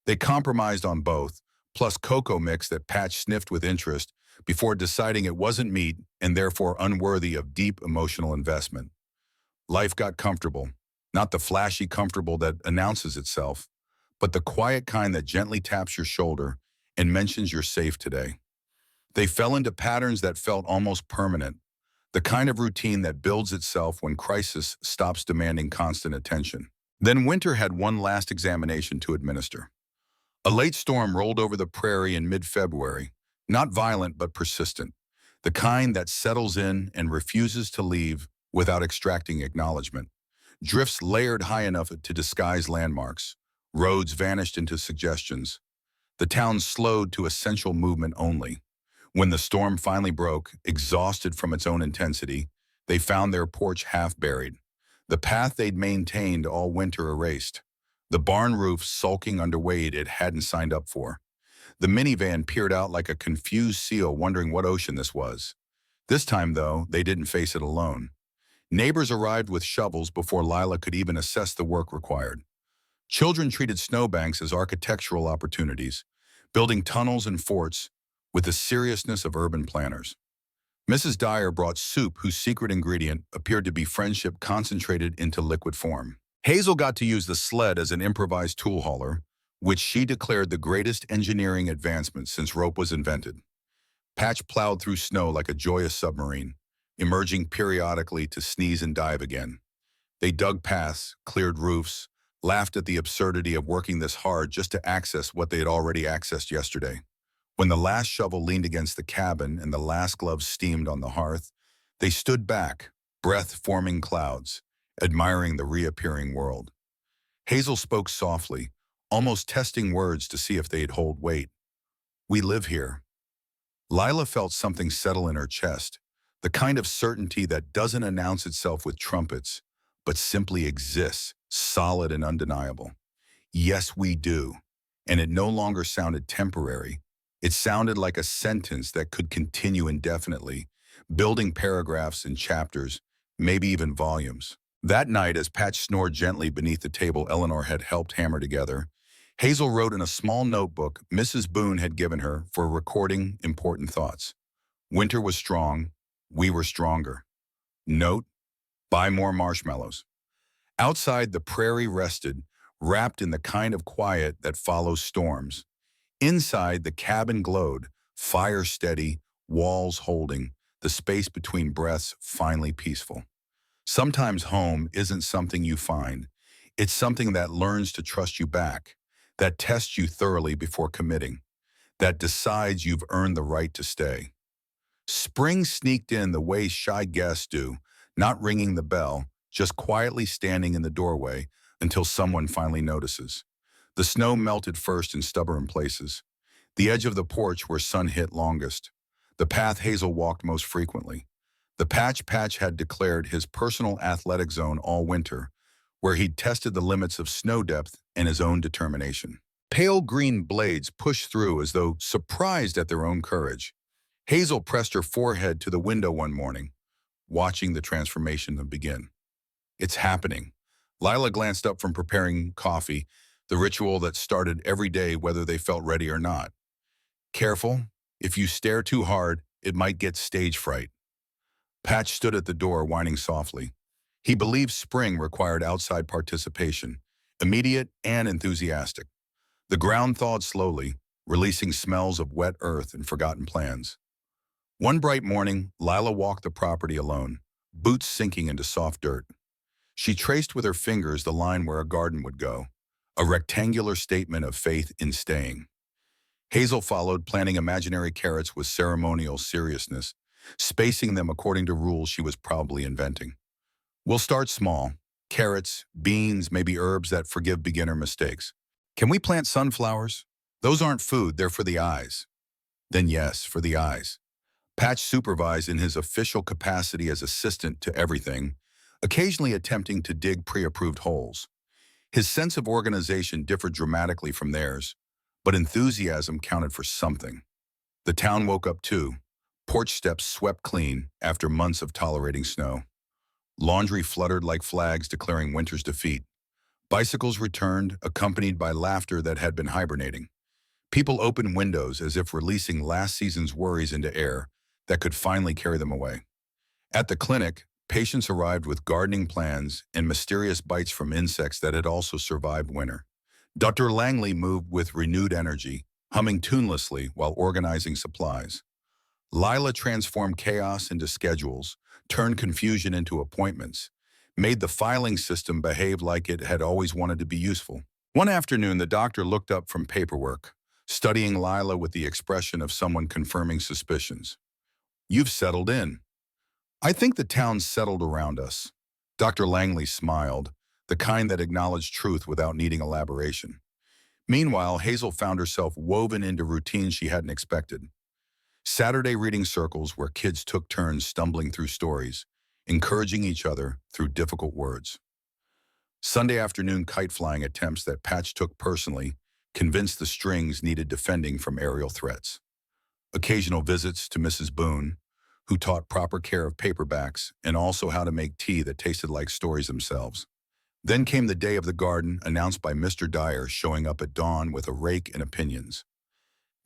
They compromised on both, plus cocoa mix that Patch sniffed with interest before deciding it wasn't meat and therefore unworthy of deep emotional investment. Life got comfortable, not the flashy comfortable that announces itself, but the quiet kind that gently taps your shoulder and mentions you're safe today. They fell into patterns that felt almost permanent, the kind of routine that builds itself when crisis stops demanding constant attention. Then winter had one last examination to administer. A late storm rolled over the prairie in mid-February, not violent but persistent, the kind that settles in and refuses to leave without extracting acknowledgement. Drifts layered high enough to disguise landmarks. Roads vanished into suggestions. The town slowed to essential movement only. When the storm finally broke, exhausted from its own intensity, they found their porch half buried. The path they'd maintained all winter erased. The barn roof sulking under weight it hadn't signed up for. The minivan peered out like a confused seal wondering what ocean this was. This time, though, they didn't face it alone. Neighbors arrived with shovels before Lila could even assess the work required. Children treated snowbanks as architectural opportunities, building tunnels and forts with the seriousness of urban planners. Mrs. Dyer brought soup whose secret ingredient appeared to be friendship concentrated into liquid form. Hazel got to use the sled as an improvised tool hauler, which she declared the greatest engineering advancement since rope was invented. Patch plowed through snow like a joyous submarine, emerging periodically to sneeze and dive again. They dug paths, cleared roofs, laughed at the absurdity of working this hard just to access what they had already accessed yesterday. When the last shovel leaned against the cabin and the last glove steamed on the hearth, they stood back, breath-forming clouds, admiring the reappearing world. Hazel spoke softly, almost testing words to see if they'd hold weight. We live here. Lila felt something settle in her chest, the kind of certainty that doesn't announce itself with trumpets, but simply exists, solid and undeniable. Yes, we do. And it no longer sounded temporary. It sounded like a sentence that could continue indefinitely, building paragraphs and chapters, maybe even volumes. That night, as Patch snored gently beneath the table Eleanor had helped hammer together, Hazel wrote in a small notebook Mrs. Boone had given her for recording important thoughts. Winter was strong. We were stronger. Note, buy more marshmallows. Outside, the prairie rested, wrapped in the kind of quiet that follows storms. Inside, the cabin glowed, fire steady, walls holding, the space between breaths finally peaceful. Sometimes home isn't something you find. It's something that learns to trust you back, that tests you thoroughly before committing. that decides you've earned the right to stay. Spring sneaked in the way shy guests do, not ringing the bell, just quietly standing in the doorway until someone finally notices. The snow melted first in stubborn places. The edge of the porch where sun hit longest. The path Hazel walked most frequently. The Patch had declared his personal athletic zone all winter, where he'd tested the limits of snow depth and his own determination. Pale green blades pushed through as though surprised at their own courage. Hazel pressed her forehead to the window one morning, watching the transformation begin. It's happening. Lila glanced up from preparing coffee, the ritual that started every day whether they felt ready or not. Careful, if you stare too hard, it might get stage fright. Patch stood at the door, whining softly. He believed spring required outside participation, immediate and enthusiastic. The ground thawed slowly, releasing smells of wet earth and forgotten plans. One bright morning, Lila walked the property alone, boots sinking into soft dirt. She traced with her fingers the line where a garden would go, a rectangular statement of faith in staying. Hazel followed, planting imaginary carrots with ceremonial seriousness, spacing them according to rules she was probably inventing. We'll start small. Carrots, beans, maybe herbs that forgive beginner mistakes. Can we plant sunflowers? Those aren't food, they're for the eyes. Then yes, for the eyes. Patch supervised in his official capacity as assistant to everything, occasionally attempting to dig pre-approved holes. His sense of organization differed dramatically from theirs, but enthusiasm counted for something. The town woke up too. Porch steps swept clean after months of tolerating snow. Laundry fluttered like flags declaring winter's defeat. Bicycles returned, accompanied by laughter that had been hibernating. People opened windows as if releasing last season's worries into air that could finally carry them away. At the clinic, patients arrived with gardening plans and mysterious bites from insects that had also survived winter. Dr. Langley moved with renewed energy, humming tunelessly while organizing supplies. Lila transformed chaos into schedules, turned confusion into appointments, made the filing system behave like it had always wanted to be useful. One afternoon, the doctor looked up from paperwork, studying Lila with the expression of someone confirming suspicions. You've settled in. I think the town's settled around us. Dr. Langley smiled, the kind that acknowledged truth without needing elaboration. Meanwhile, Hazel found herself woven into routines she hadn't expected. Saturday reading circles where kids took turns stumbling through stories, encouraging each other through difficult words. Sunday afternoon kite flying attempts that Patch took personally convinced the strings needed defending from aerial threats. Occasional visits to Mrs. Boone, who taught proper care of paperbacks and also how to make tea that tasted like stories themselves. Then came the day of the garden, announced by Mr. Dyer showing up at dawn with a rake and opinions.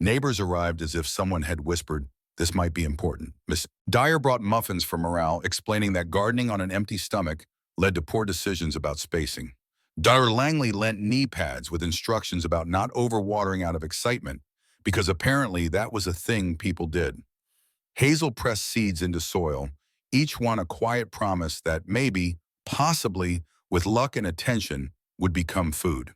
Neighbors arrived as if someone had whispered, "This might be important." Miss Dyer brought muffins for morale, explaining that gardening on an empty stomach led to poor decisions about spacing. Dr. Langley lent knee pads with instructions about not overwatering out of excitement, because apparently that was a thing people did. Hazel pressed seeds into soil, each one a quiet promise that maybe, possibly, with luck and attention, would become food.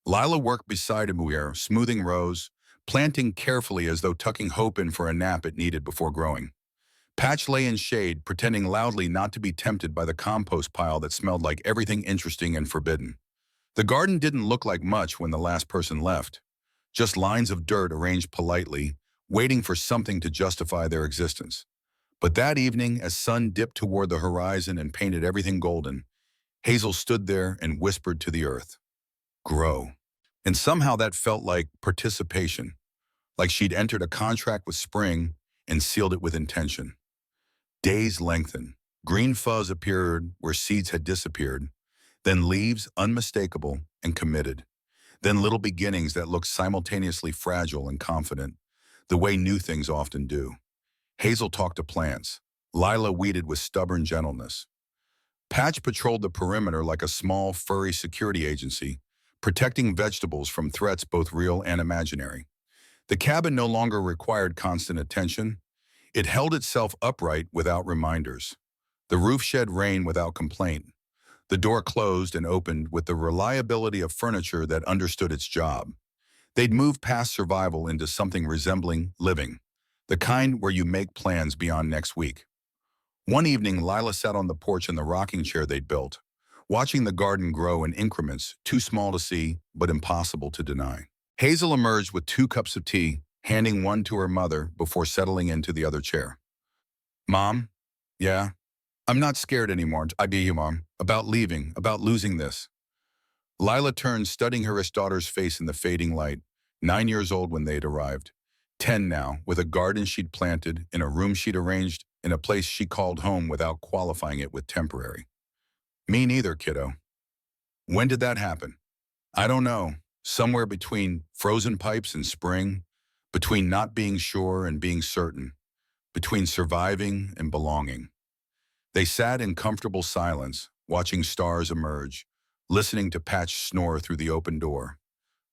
Lila worked beside him, smoothing rows, planting carefully as though tucking hope in for a nap it needed before growing. Patch lay in shade, pretending loudly not to be tempted by the compost pile that smelled like everything interesting and forbidden. The garden didn't look like much when the last person left, just lines of dirt arranged politely, waiting for something to justify their existence. But that evening, as sun dipped toward the horizon and painted everything golden, Hazel stood there and whispered to the earth, "Grow." And somehow that felt like participation, like she'd entered a contract with spring and sealed it with intention. Days lengthened. Green fuzz appeared where seeds had disappeared, then leaves unmistakable and committed, then little beginnings that looked simultaneously fragile and confident, the way new things often do. Hazel talked to plants. Lila weeded with stubborn gentleness. Patch patrolled the perimeter like a small, furry security agency, protecting vegetables from threats both real and imaginary. The cabin no longer required constant attention. It held itself upright without reminders. The roof shed rain without complaint. The door closed and opened with the reliability of furniture that understood its job. They'd moved past survival into something resembling living, the kind where you make plans beyond next week. One evening, Lila sat on the porch in the rocking chair they'd built, watching the garden grow in increments too small to see but impossible to deny. Hazel emerged with 2 cups of tea, handing one to her mother before settling into the other chair. Mom? Yeah? I'm not scared anymore, I be you, Mom. About leaving, about losing this. Lila turned, studying her daughter's face in the fading light, 9 years old when they'd arrived. 10 now, with a garden she'd planted, in a room she'd arranged, in a place she called home without qualifying it with temporary. Me neither, kiddo. When did that happen? I don't know. Somewhere between frozen pipes and spring, between not being sure and being certain, between surviving and belonging. They sat in comfortable silence, watching stars emerge, listening to Patch snore through the open door.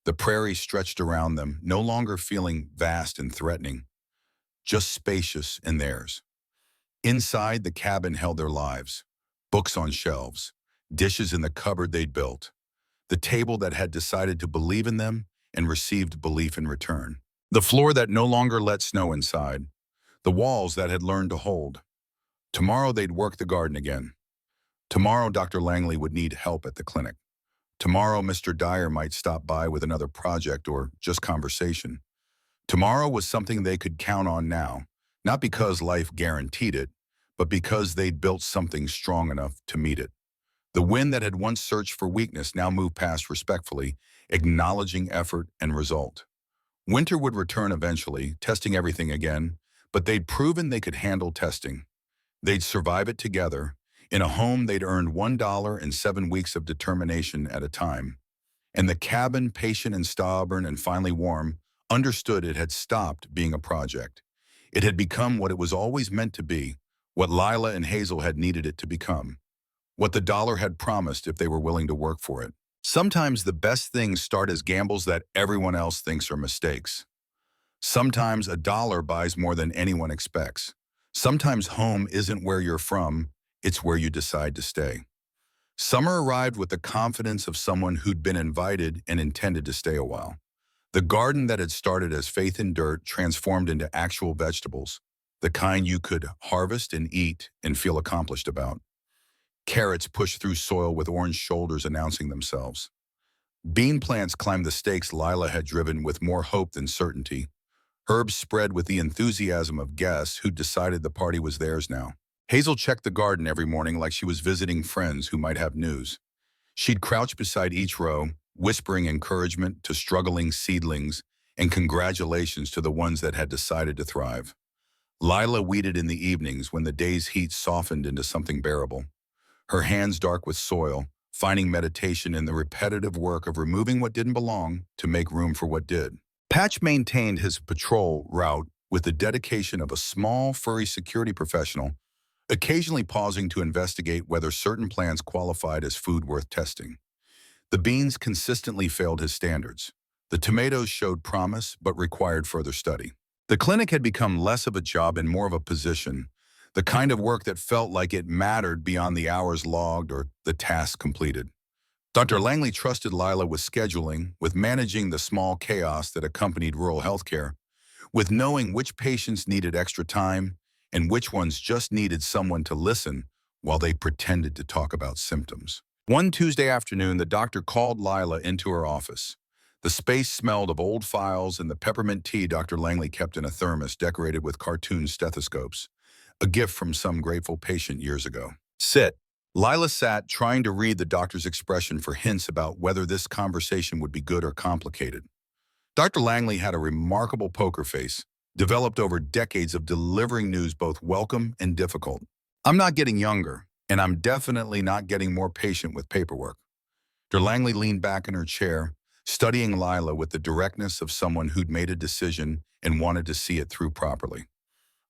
The prairie stretched around them, no longer feeling vast and threatening, just spacious in theirs. Inside, the cabin held their lives, books on shelves, dishes in the cupboard they'd built, the table that had decided to believe in them and received belief in return, the floor that no longer let snow inside, the walls that had learned to hold. Tomorrow they'd work the garden again. Tomorrow Dr. Langley would need help at the clinic. Tomorrow Mr. Dyer might stop by with another project or just conversation. Tomorrow was something they could count on now, not because life guaranteed it, but because they'd built something strong enough to meet it. The wind that had once searched for weakness now moved past respectfully, acknowledging effort and result. Winter would return eventually, testing everything again, but they'd proven they could handle testing. They'd survive it together, in a home they'd earned $1 and 7 weeks of determination at a time. And the cabin, patient and stubborn and finally warm, understood it had stopped being a project. It had become what it was always meant to be, what Lila and Hazel had needed it to become, what the dollar had promised if they were willing to work for it. Sometimes the best things start as gambles that everyone else thinks are mistakes. Sometimes a dollar buys more than anyone expects. Sometimes home isn't where you're from, it's where you decide to stay. Summer arrived with the confidence of someone who'd been invited and intended to stay a while. The garden that had started as faith in dirt transformed into actual vegetables, the kind you could harvest and eat and feel accomplished about. Carrots pushed through soil with orange shoulders announcing themselves. Bean plants climbed the stakes Lila had driven with more hope than certainty. Herbs spread with the enthusiasm of guests who'd decided the party was theirs now. Hazel checked the garden every morning like she was visiting friends who might have news. She'd crouch beside each row, whispering encouragement to struggling seedlings and congratulations to the ones that had decided to thrive. Lila weeded in the evenings when the day's heat softened into something bearable. Her hands dark with soil, finding meditation in the repetitive work of removing what didn't belong to make room for what did. Patch maintained his patrol route with the dedication of a small, furry security professional, occasionally pausing to investigate whether certain plants qualified as food worth testing. The beans consistently failed his standards. The tomatoes showed promise but required further study. The clinic had become less of a job and more of a position, the kind of work that felt like it mattered beyond the hours logged or the tasks completed. Dr. Langley trusted Lila with scheduling, with managing the small chaos that accompanied rural healthcare, with knowing which patients needed extra time and which ones just needed someone to listen while they pretended to talk about symptoms. One Tuesday afternoon, the doctor called Lila into her office. The space smelled of old files and the peppermint tea Dr. Langley kept in a thermos decorated with cartoon stethoscopes, a gift from some grateful patient years ago. Sit. Lila sat, trying to read the doctor's expression for hints about whether this conversation would be good or complicated. Dr. Langley had a remarkable poker face, developed over decades of delivering news both welcome and difficult. I'm not getting younger, and I'm definitely not getting more patient with paperwork. Dr. Langley leaned back in her chair, studying Lila with the directness of someone who'd made a decision and wanted to see it through properly.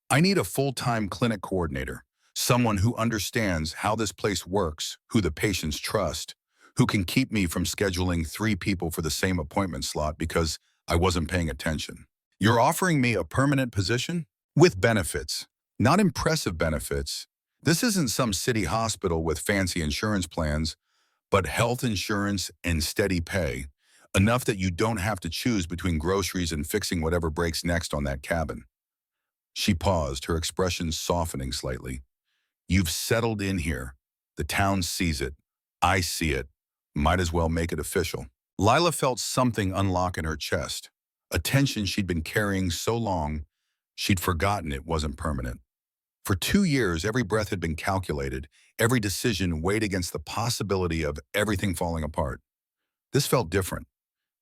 I need a full-time clinic coordinator, someone who understands how this place works, who the patients trust, who can keep me from scheduling 3 people for the same appointment slot because I wasn't paying attention. You're offering me a permanent position? With benefits. Not impressive benefits. This isn't some city hospital with fancy insurance plans, but health insurance and steady pay, Enough that you don't have to choose between groceries and fixing whatever breaks next on that cabin. She paused, her expression softening slightly. You've settled in here. The town sees it. I see it. Might as well make it official. Lila felt something unlock in her chest, a tension she'd been carrying so long she'd forgotten it wasn't permanent. For 2 years, every breath had been calculated, every decision weighed against the possibility of everything falling apart. This felt different.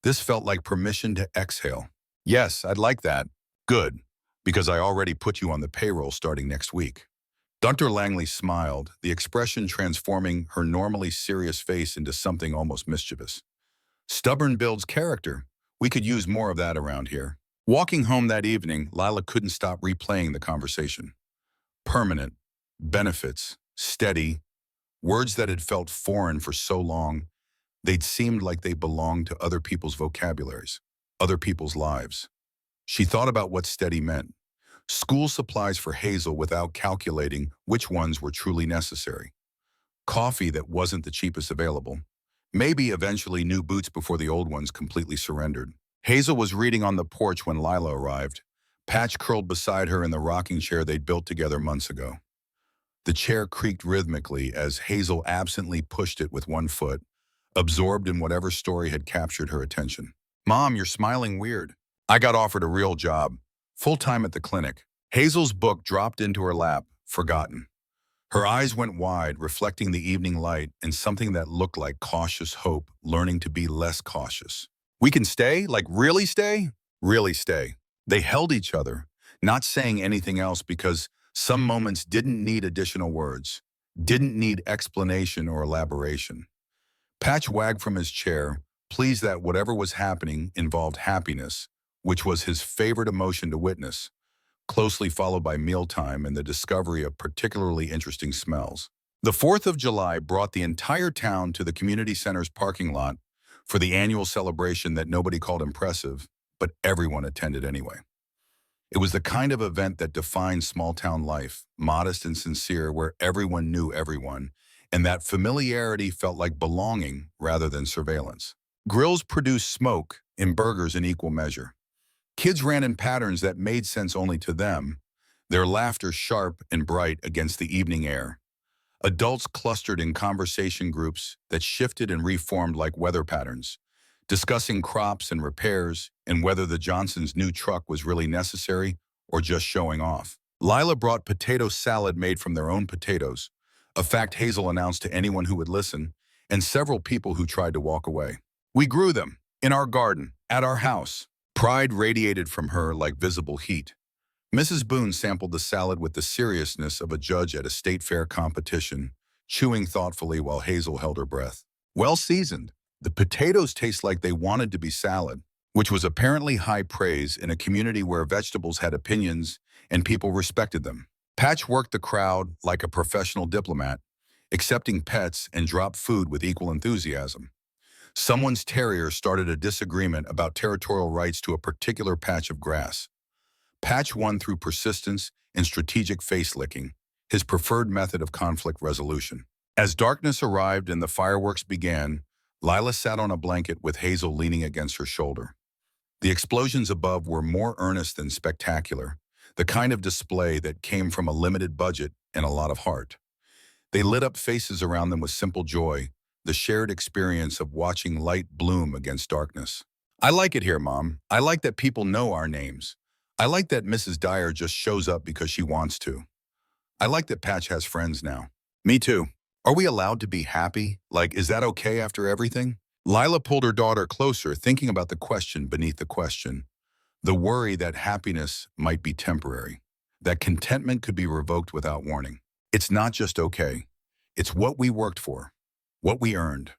This felt like permission to exhale. Yes, I'd like that. Good, because I already put you on the payroll starting next week. Dr. Langley smiled, the expression transforming her normally serious face into something almost mischievous. Stubborn builds character. We could use more of that around here. Walking home that evening, Lila couldn't stop replaying the conversation. Permanent, benefits, steady, words that had felt foreign for so long, they'd seemed like they belonged to other people's vocabularies, other people's lives. She thought about what steady meant. School supplies for Hazel without calculating which ones were truly necessary. Coffee that wasn't the cheapest available. Maybe eventually new boots before the old ones completely surrendered. Hazel was reading on the porch when Lila arrived. Patch curled beside her in the rocking chair they'd built together months ago. The chair creaked rhythmically as Hazel absently pushed it with one foot, absorbed in whatever story had captured her attention. Mom, you're smiling weird. I got offered a real job, full-time at the clinic. Hazel's book dropped into her lap, forgotten. Her eyes went wide, reflecting the evening light and something that looked like cautious hope, learning to be less cautious. We can stay? Like really stay? Really stay. They held each other, not saying anything else because some moments didn't need additional words, didn't need explanation or elaboration. Patch wagged from his chair, pleased that whatever was happening involved happiness, which was his favorite emotion to witness, closely followed by mealtime and the discovery of particularly interesting smells. The 4th of July brought the entire town to the community center's parking lot for the annual celebration that nobody called impressive, but everyone attended anyway. It was the kind of event that defined small-town life, modest and sincere, where everyone knew everyone, and that familiarity felt like belonging rather than surveillance. Grills produced smoke and burgers in equal measure. Kids ran in patterns that made sense only to them, their laughter sharp and bright against the evening air. Adults clustered in conversation groups that shifted and reformed like weather patterns, discussing crops and repairs and whether the Johnsons' new truck was really necessary or just showing off. Lila brought potato salad made from their own potatoes, a fact Hazel announced to anyone who would listen, and several people who tried to walk away. We grew them, in our garden, at our house. Pride radiated from her like visible heat. Mrs. Boone sampled the salad with the seriousness of a judge at a state fair competition, chewing thoughtfully while Hazel held her breath. Well seasoned, the potatoes taste like they wanted to be salad, which was apparently high praise in a community where vegetables had opinions and people respected them. Patch worked the crowd like a professional diplomat, accepting pets and dropped food with equal enthusiasm. Someone's terrier started a disagreement about territorial rights to a particular patch of grass. Patch won through persistence and strategic face-licking, his preferred method of conflict resolution. As darkness arrived and the fireworks began, Lila sat on a blanket with Hazel leaning against her shoulder. The explosions above were more earnest than spectacular, the kind of display that came from a limited budget and a lot of heart. They lit up faces around them with simple joy, the shared experience of watching light bloom against darkness. I like it here, Mom. I like that people know our names. I like that Mrs. Dyer just shows up because she wants to. I like that Patch has friends now. Me too. Are we allowed to be happy? Like, is that okay after everything? Lila pulled her daughter closer, thinking about the question beneath the question. The worry that happiness might be temporary, that contentment could be revoked without warning. It's not just okay. It's what we worked for, what we earned.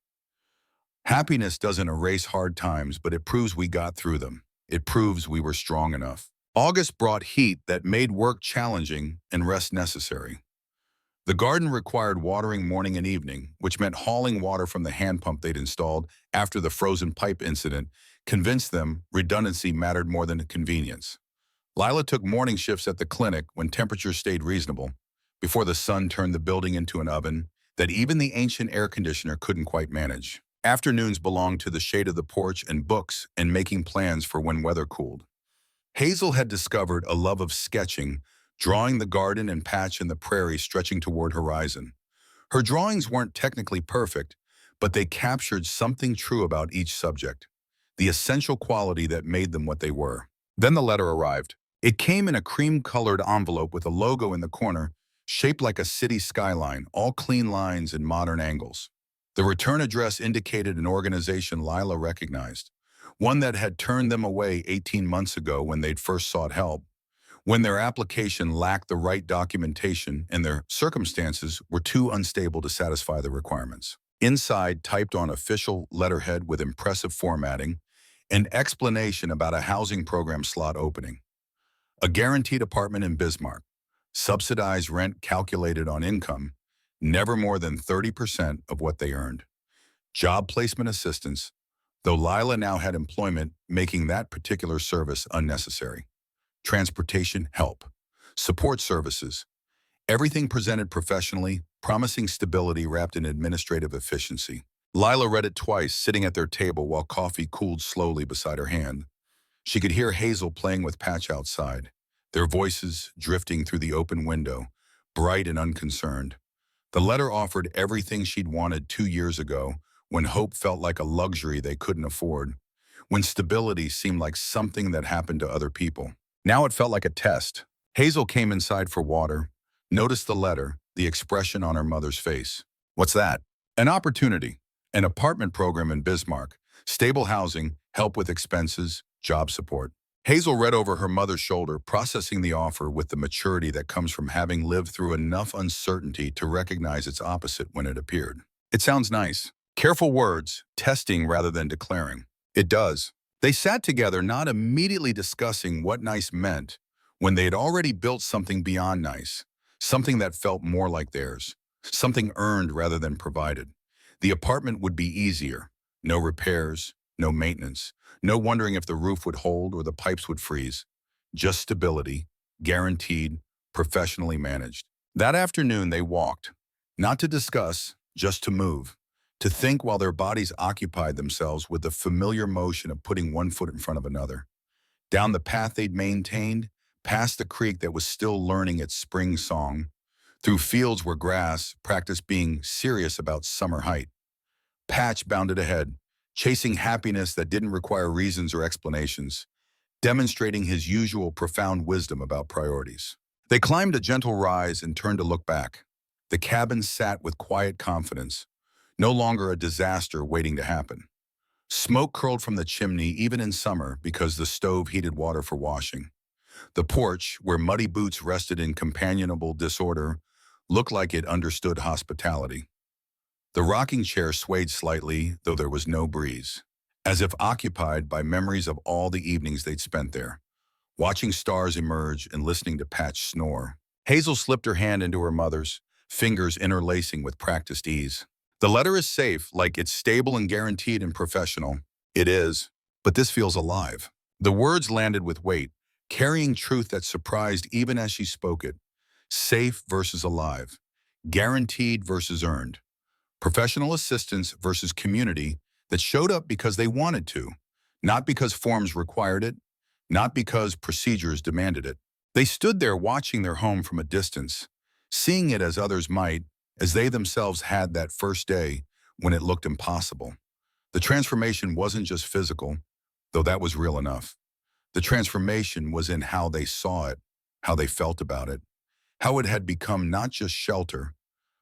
Happiness doesn't erase hard times, but it proves we got through them. It proves we were strong enough. August brought heat that made work challenging and rest necessary. The garden required watering morning and evening, which meant hauling water from the hand pump they'd installed after the frozen pipe incident convinced them redundancy mattered more than convenience. Lila took morning shifts at the clinic when temperatures stayed reasonable, before the sun turned the building into an oven that even the ancient air conditioner couldn't quite manage. Afternoons belonged to the shade of the porch and books and making plans for when weather cooled. Hazel had discovered a love of sketching, drawing the garden and patch in the prairie stretching toward horizon. Her drawings weren't technically perfect, but they captured something true about each subject, the essential quality that made them what they were. Then the letter arrived. It came in a cream-colored envelope with a logo in the corner, shaped like a city skyline, all clean lines and modern angles. The return address indicated an organization Lila recognized, one that had turned them away 18 months ago when they'd first sought help, when their application lacked the right documentation and their circumstances were too unstable to satisfy the requirements. Inside, typed on official letterhead with impressive formatting, an explanation about a housing program slot opening. A guaranteed apartment in Bismarck, subsidized rent calculated on income, never more than 30% of what they earned. Job placement assistance, though Lila now had employment, making that particular service unnecessary. Transportation help. Support services. Everything presented professionally, promising stability wrapped in administrative efficiency. Lila read it twice, sitting at their table while coffee cooled slowly beside her hand. She could hear Hazel playing with Patch outside, their voices drifting through the open window, bright and unconcerned. The letter offered everything she'd wanted 2 years ago, when hope felt like a luxury they couldn't afford, when stability seemed like something that happened to other people. Now it felt like a test. Hazel came inside for water, noticed the letter, the expression on her mother's face. What's that? An opportunity. An apartment program in Bismarck, stable housing, help with expenses, job support. Hazel read over her mother's shoulder, processing the offer with the maturity that comes from having lived through enough uncertainty to recognize its opposite when it appeared. It sounds nice. Careful words, testing rather than declaring. It does. They sat together, not immediately discussing what nice meant, when they had already built something beyond nice, something that felt more like theirs, something earned rather than provided. The apartment would be easier. No repairs, no maintenance, no wondering if the roof would hold or the pipes would freeze. Just stability, guaranteed, professionally managed. That afternoon they walked, not to discuss, just to move, to think while their bodies occupied themselves with the familiar motion of putting one foot in front of another. Down the path they'd maintained, past the creek that was still learning its spring song, through fields where grass practiced being serious about summer height. Patch bounded ahead, chasing happiness that didn't require reasons or explanations, demonstrating his usual profound wisdom about priorities. They climbed a gentle rise and turned to look back. The cabin sat with quiet confidence, no longer a disaster waiting to happen. Smoke curled from the chimney even in summer because the stove heated water for washing. The porch, where muddy boots rested in companionable disorder, looked like it understood hospitality. The rocking chair swayed slightly, though there was no breeze, as if occupied by memories of all the evenings they'd spent there, watching stars emerge and listening to Patch snore. Hazel slipped her hand into her mother's, fingers interlacing with practiced ease. The letter is safe, like it's stable and guaranteed and professional. It is, but this feels alive. The words landed with weight, carrying truth that surprised even as she spoke it. Safe versus alive. Guaranteed versus earned. Professional assistance versus community that showed up because they wanted to, not because forms required it, not because procedures demanded it. They stood there watching their home from a distance, seeing it as others might, as they themselves had that first day when it looked impossible. The transformation wasn't just physical, though that was real enough. The transformation was in how they saw it, how they felt about it, how it had become not just shelter,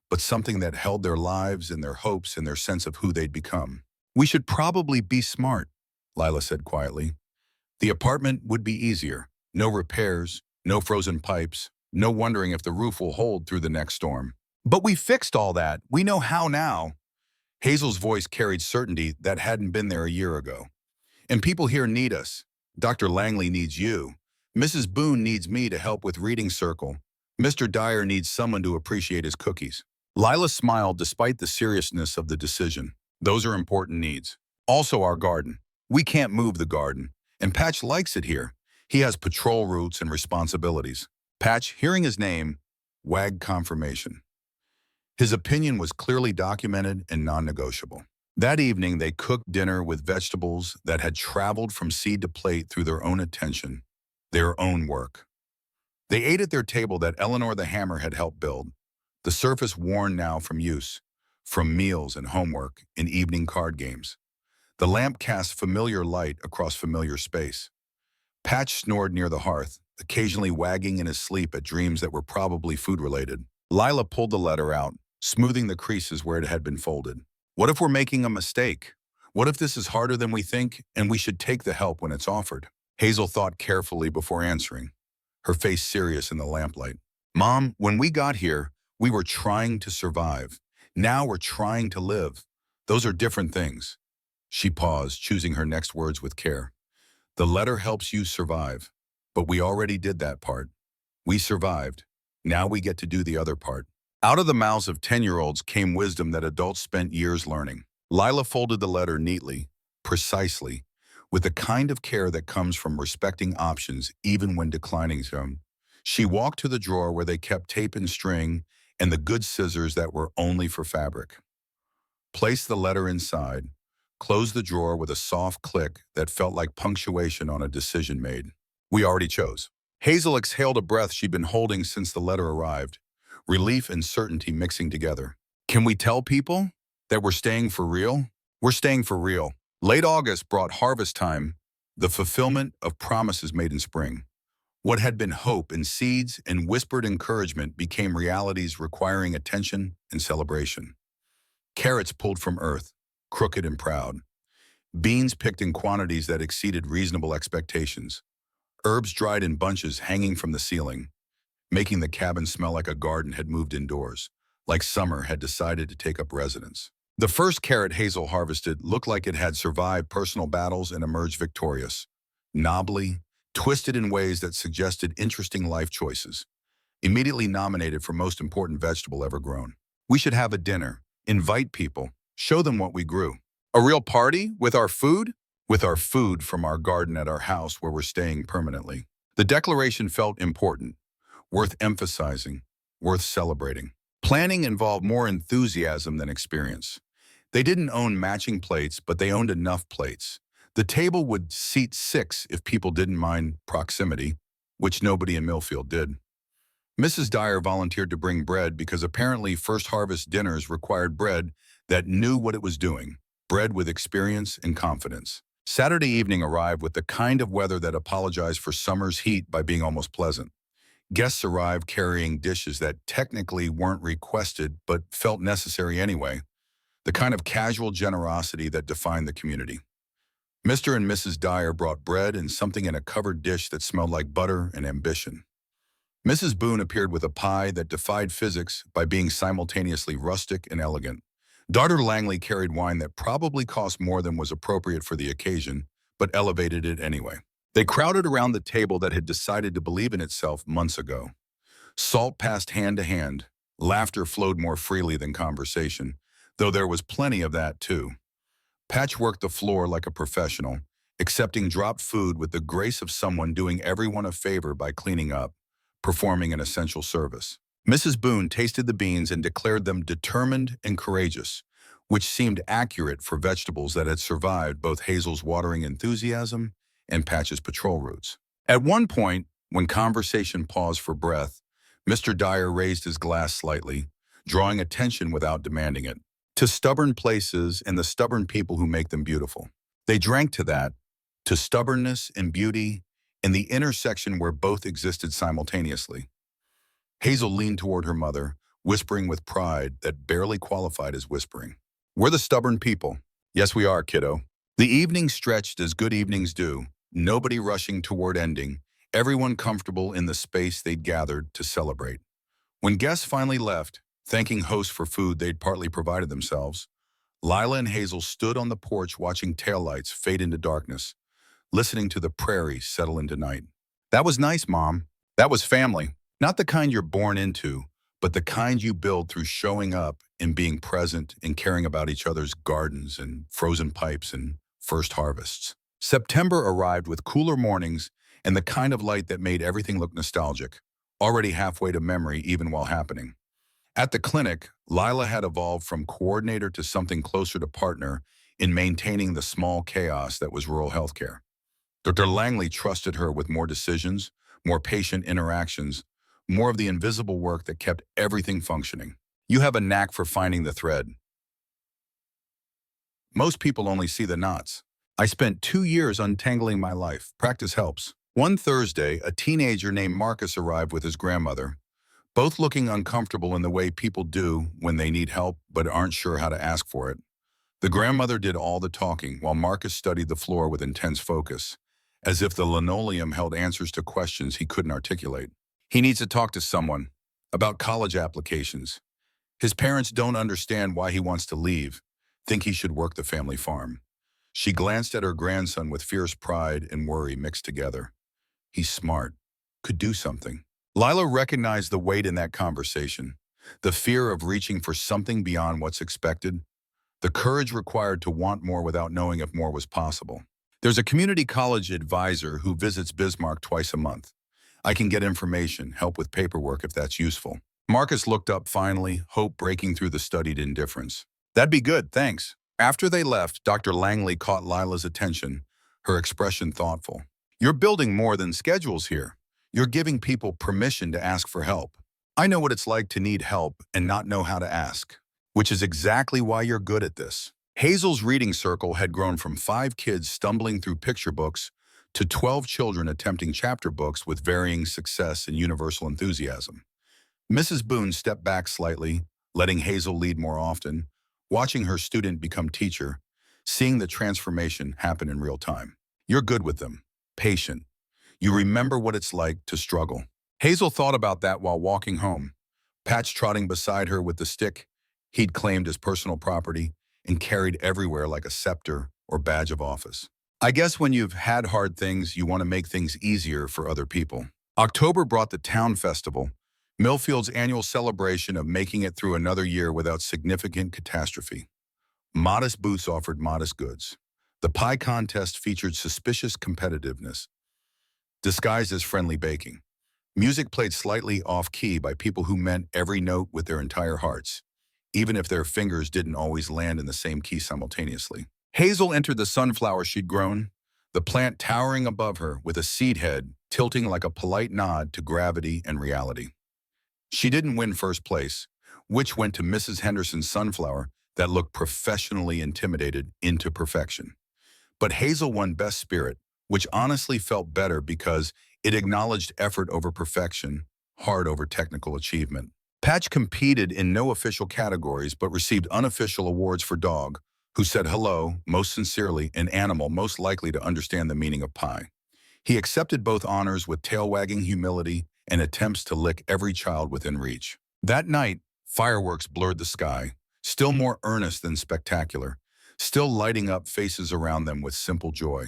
but something that held their lives and their hopes and their sense of who they'd become. We should probably be smart, Lila said quietly. The apartment would be easier. No repairs, no frozen pipes, no wondering if the roof will hold through the next storm. But we fixed all that. We know how now. Hazel's voice carried certainty that hadn't been there a year ago. And people here need us. Dr. Langley needs you. Mrs. Boone needs me to help with reading circle. Mr. Dyer needs someone to appreciate his cookies. Lila smiled despite the seriousness of the decision. Those are important needs. Also our garden. We can't move the garden. And Patch likes it here. He has patrol routes and responsibilities. Patch, hearing his name, wagged confirmation. His opinion was clearly documented and non-negotiable. That evening, they cooked dinner with vegetables that had traveled from seed to plate through their own attention, their own work. They ate at their table that Eleanor the Hammer had helped build, the surface worn now from use, from meals and homework and evening card games. The lamp cast familiar light across familiar space. Patch snored near the hearth, occasionally wagging in his sleep at dreams that were probably food-related. Lila pulled the letter out, smoothing the creases where it had been folded. What if we're making a mistake? What if this is harder than we think and we should take the help when it's offered? Hazel thought carefully before answering, her face serious in the lamplight. Mom, when we got here, we were trying to survive. Now we're trying to live. Those are different things. She paused, choosing her next words with care. The letter helps you survive, but we already did that part. We survived. Now we get to do the other part. Out of the mouths of 10-year-olds came wisdom that adults spent years learning. Lila folded the letter neatly, precisely, with the kind of care that comes from respecting options even when declining them. She walked to the drawer where they kept tape and string and the good scissors that were only for fabric. Placed the letter inside, closed the drawer with a soft click that felt like punctuation on a decision made. We already chose. Hazel exhaled a breath she'd been holding since the letter arrived, relief and certainty mixing together. Can we tell people that we're staying for real? We're staying for real. Late August brought harvest time, the fulfillment of promises made in spring. What had been hope and seeds and whispered encouragement became realities requiring attention and celebration. Carrots pulled from earth, crooked and proud. Beans picked in quantities that exceeded reasonable expectations. Herbs dried in bunches hanging from the ceiling, making the cabin smell like a garden had moved indoors, like summer had decided to take up residence. The first carrot Hazel harvested looked like it had survived personal battles and emerged victorious, knobbly, twisted in ways that suggested interesting life choices. Immediately nominated for most important vegetable ever grown. We should have a dinner, invite people, show them what we grew. A real party with our food? With our food from our garden at our house where we're staying permanently. The declaration felt important, worth emphasizing, worth celebrating. Planning involved more enthusiasm than experience. They didn't own matching plates, but they owned enough plates. The table would seat 6 if people didn't mind proximity, which nobody in Millfield did. Mrs. Dyer volunteered to bring bread because apparently first harvest dinners required bread that knew what it was doing, bread with experience and confidence. Saturday evening arrived with the kind of weather that apologized for summer's heat by being almost pleasant. Guests arrived carrying dishes that technically weren't requested but felt necessary anyway, the kind of casual generosity that defined the community. Mr. and Mrs. Dyer brought bread and something in a covered dish that smelled like butter and ambition. Mrs. Boone appeared with a pie that defied physics by being simultaneously rustic and elegant. Daughter Langley carried wine that probably cost more than was appropriate for the occasion, but elevated it anyway. They crowded around the table that had decided to believe in itself months ago. Salt passed hand to hand. Laughter flowed more freely than conversation, though there was plenty of that too. Patch worked the floor like a professional, accepting dropped food with the grace of someone doing everyone a favor by cleaning up, performing an essential service. Mrs. Boone tasted the beans and declared them determined and courageous, which seemed accurate for vegetables that had survived both Hazel's watering enthusiasm and Patch's patrol routes. At one point, when conversation paused for breath, Mr. Dyer raised his glass slightly, drawing attention without demanding it, to stubborn places and the stubborn people who make them beautiful. They drank to that, to stubbornness and beauty, in the intersection where both existed simultaneously. Hazel leaned toward her mother, whispering with pride that barely qualified as whispering. We're the stubborn people. Yes, we are, kiddo. The evening stretched as good evenings do, nobody rushing toward ending, everyone comfortable in the space they'd gathered to celebrate. When guests finally left, thanking hosts for food they'd partly provided themselves, Lila and Hazel stood on the porch watching taillights fade into darkness, listening to the prairie settle into night. That was nice, Mom. That was family. Not the kind you're born into, but the kind you build through showing up and being present and caring about each other's gardens and frozen pipes and first harvests. September arrived with cooler mornings and the kind of light that made everything look nostalgic, already halfway to memory even while happening. At the clinic, Lila had evolved from coordinator to something closer to partner in maintaining the small chaos that was rural healthcare. Dr. Langley trusted her with more decisions, more patient interactions, more of the invisible work that kept everything functioning. You have a knack for finding the thread. Most people only see the knots. I spent 2 years untangling my life. Practice helps. One Thursday, a teenager named Marcus arrived with his grandmother, both looking uncomfortable in the way people do when they need help but aren't sure how to ask for it. The grandmother did all the talking while Marcus studied the floor with intense focus, as if the linoleum held answers to questions he couldn't articulate. He needs to talk to someone about college applications. His parents don't understand why he wants to leave, think he should work the family farm. She glanced at her grandson with fierce pride and worry mixed together. He's smart, could do something. Lila recognized the weight in that conversation, the fear of reaching for something beyond what's expected, the courage required to want more without knowing if more was possible. There's a community college advisor who visits Bismarck twice a month. I can get information, help with paperwork if that's useful. Marcus looked up finally, hope breaking through the studied indifference. That'd be good, thanks. After they left, Dr. Langley caught Lila's attention, her expression thoughtful. You're building more than schedules here. You're giving people permission to ask for help. I know what it's like to need help and not know how to ask, which is exactly why you're good at this. Hazel's reading circle had grown from 5 kids stumbling through picture books to 12 children attempting chapter books with varying success and universal enthusiasm. Mrs. Boone stepped back slightly, letting Hazel lead more often, watching her student become teacher, seeing the transformation happen in real time. You're good with them, patient. You remember what it's like to struggle. Hazel thought about that while walking home, Patch trotting beside her with the stick he'd claimed as personal property and carried everywhere like a scepter or badge of office. I guess when you've had hard things, you want to make things easier for other people. October brought the Town Festival, Millfield's annual celebration of making it through another year without significant catastrophe. Modest booths offered modest goods. The pie contest featured suspicious competitiveness, disguised as friendly baking. Music played slightly off-key by people who meant every note with their entire hearts, even if their fingers didn't always land in the same key simultaneously. Hazel entered the sunflower she'd grown, the plant towering above her with a seed head tilting like a polite nod to gravity and reality. She didn't win first place, which went to Mrs. Henderson's sunflower that looked professionally intimidated into perfection. But Hazel won best spirit, which honestly felt better because it acknowledged effort over perfection, hard over technical achievement. Patch competed in no official categories but received unofficial awards for dog, who said hello, most sincerely, and animal most likely to understand the meaning of pie. He accepted both honors with tail-wagging humility and attempts to lick every child within reach. That night, fireworks blurred the sky, still more earnest than spectacular, still lighting up faces around them with simple joy.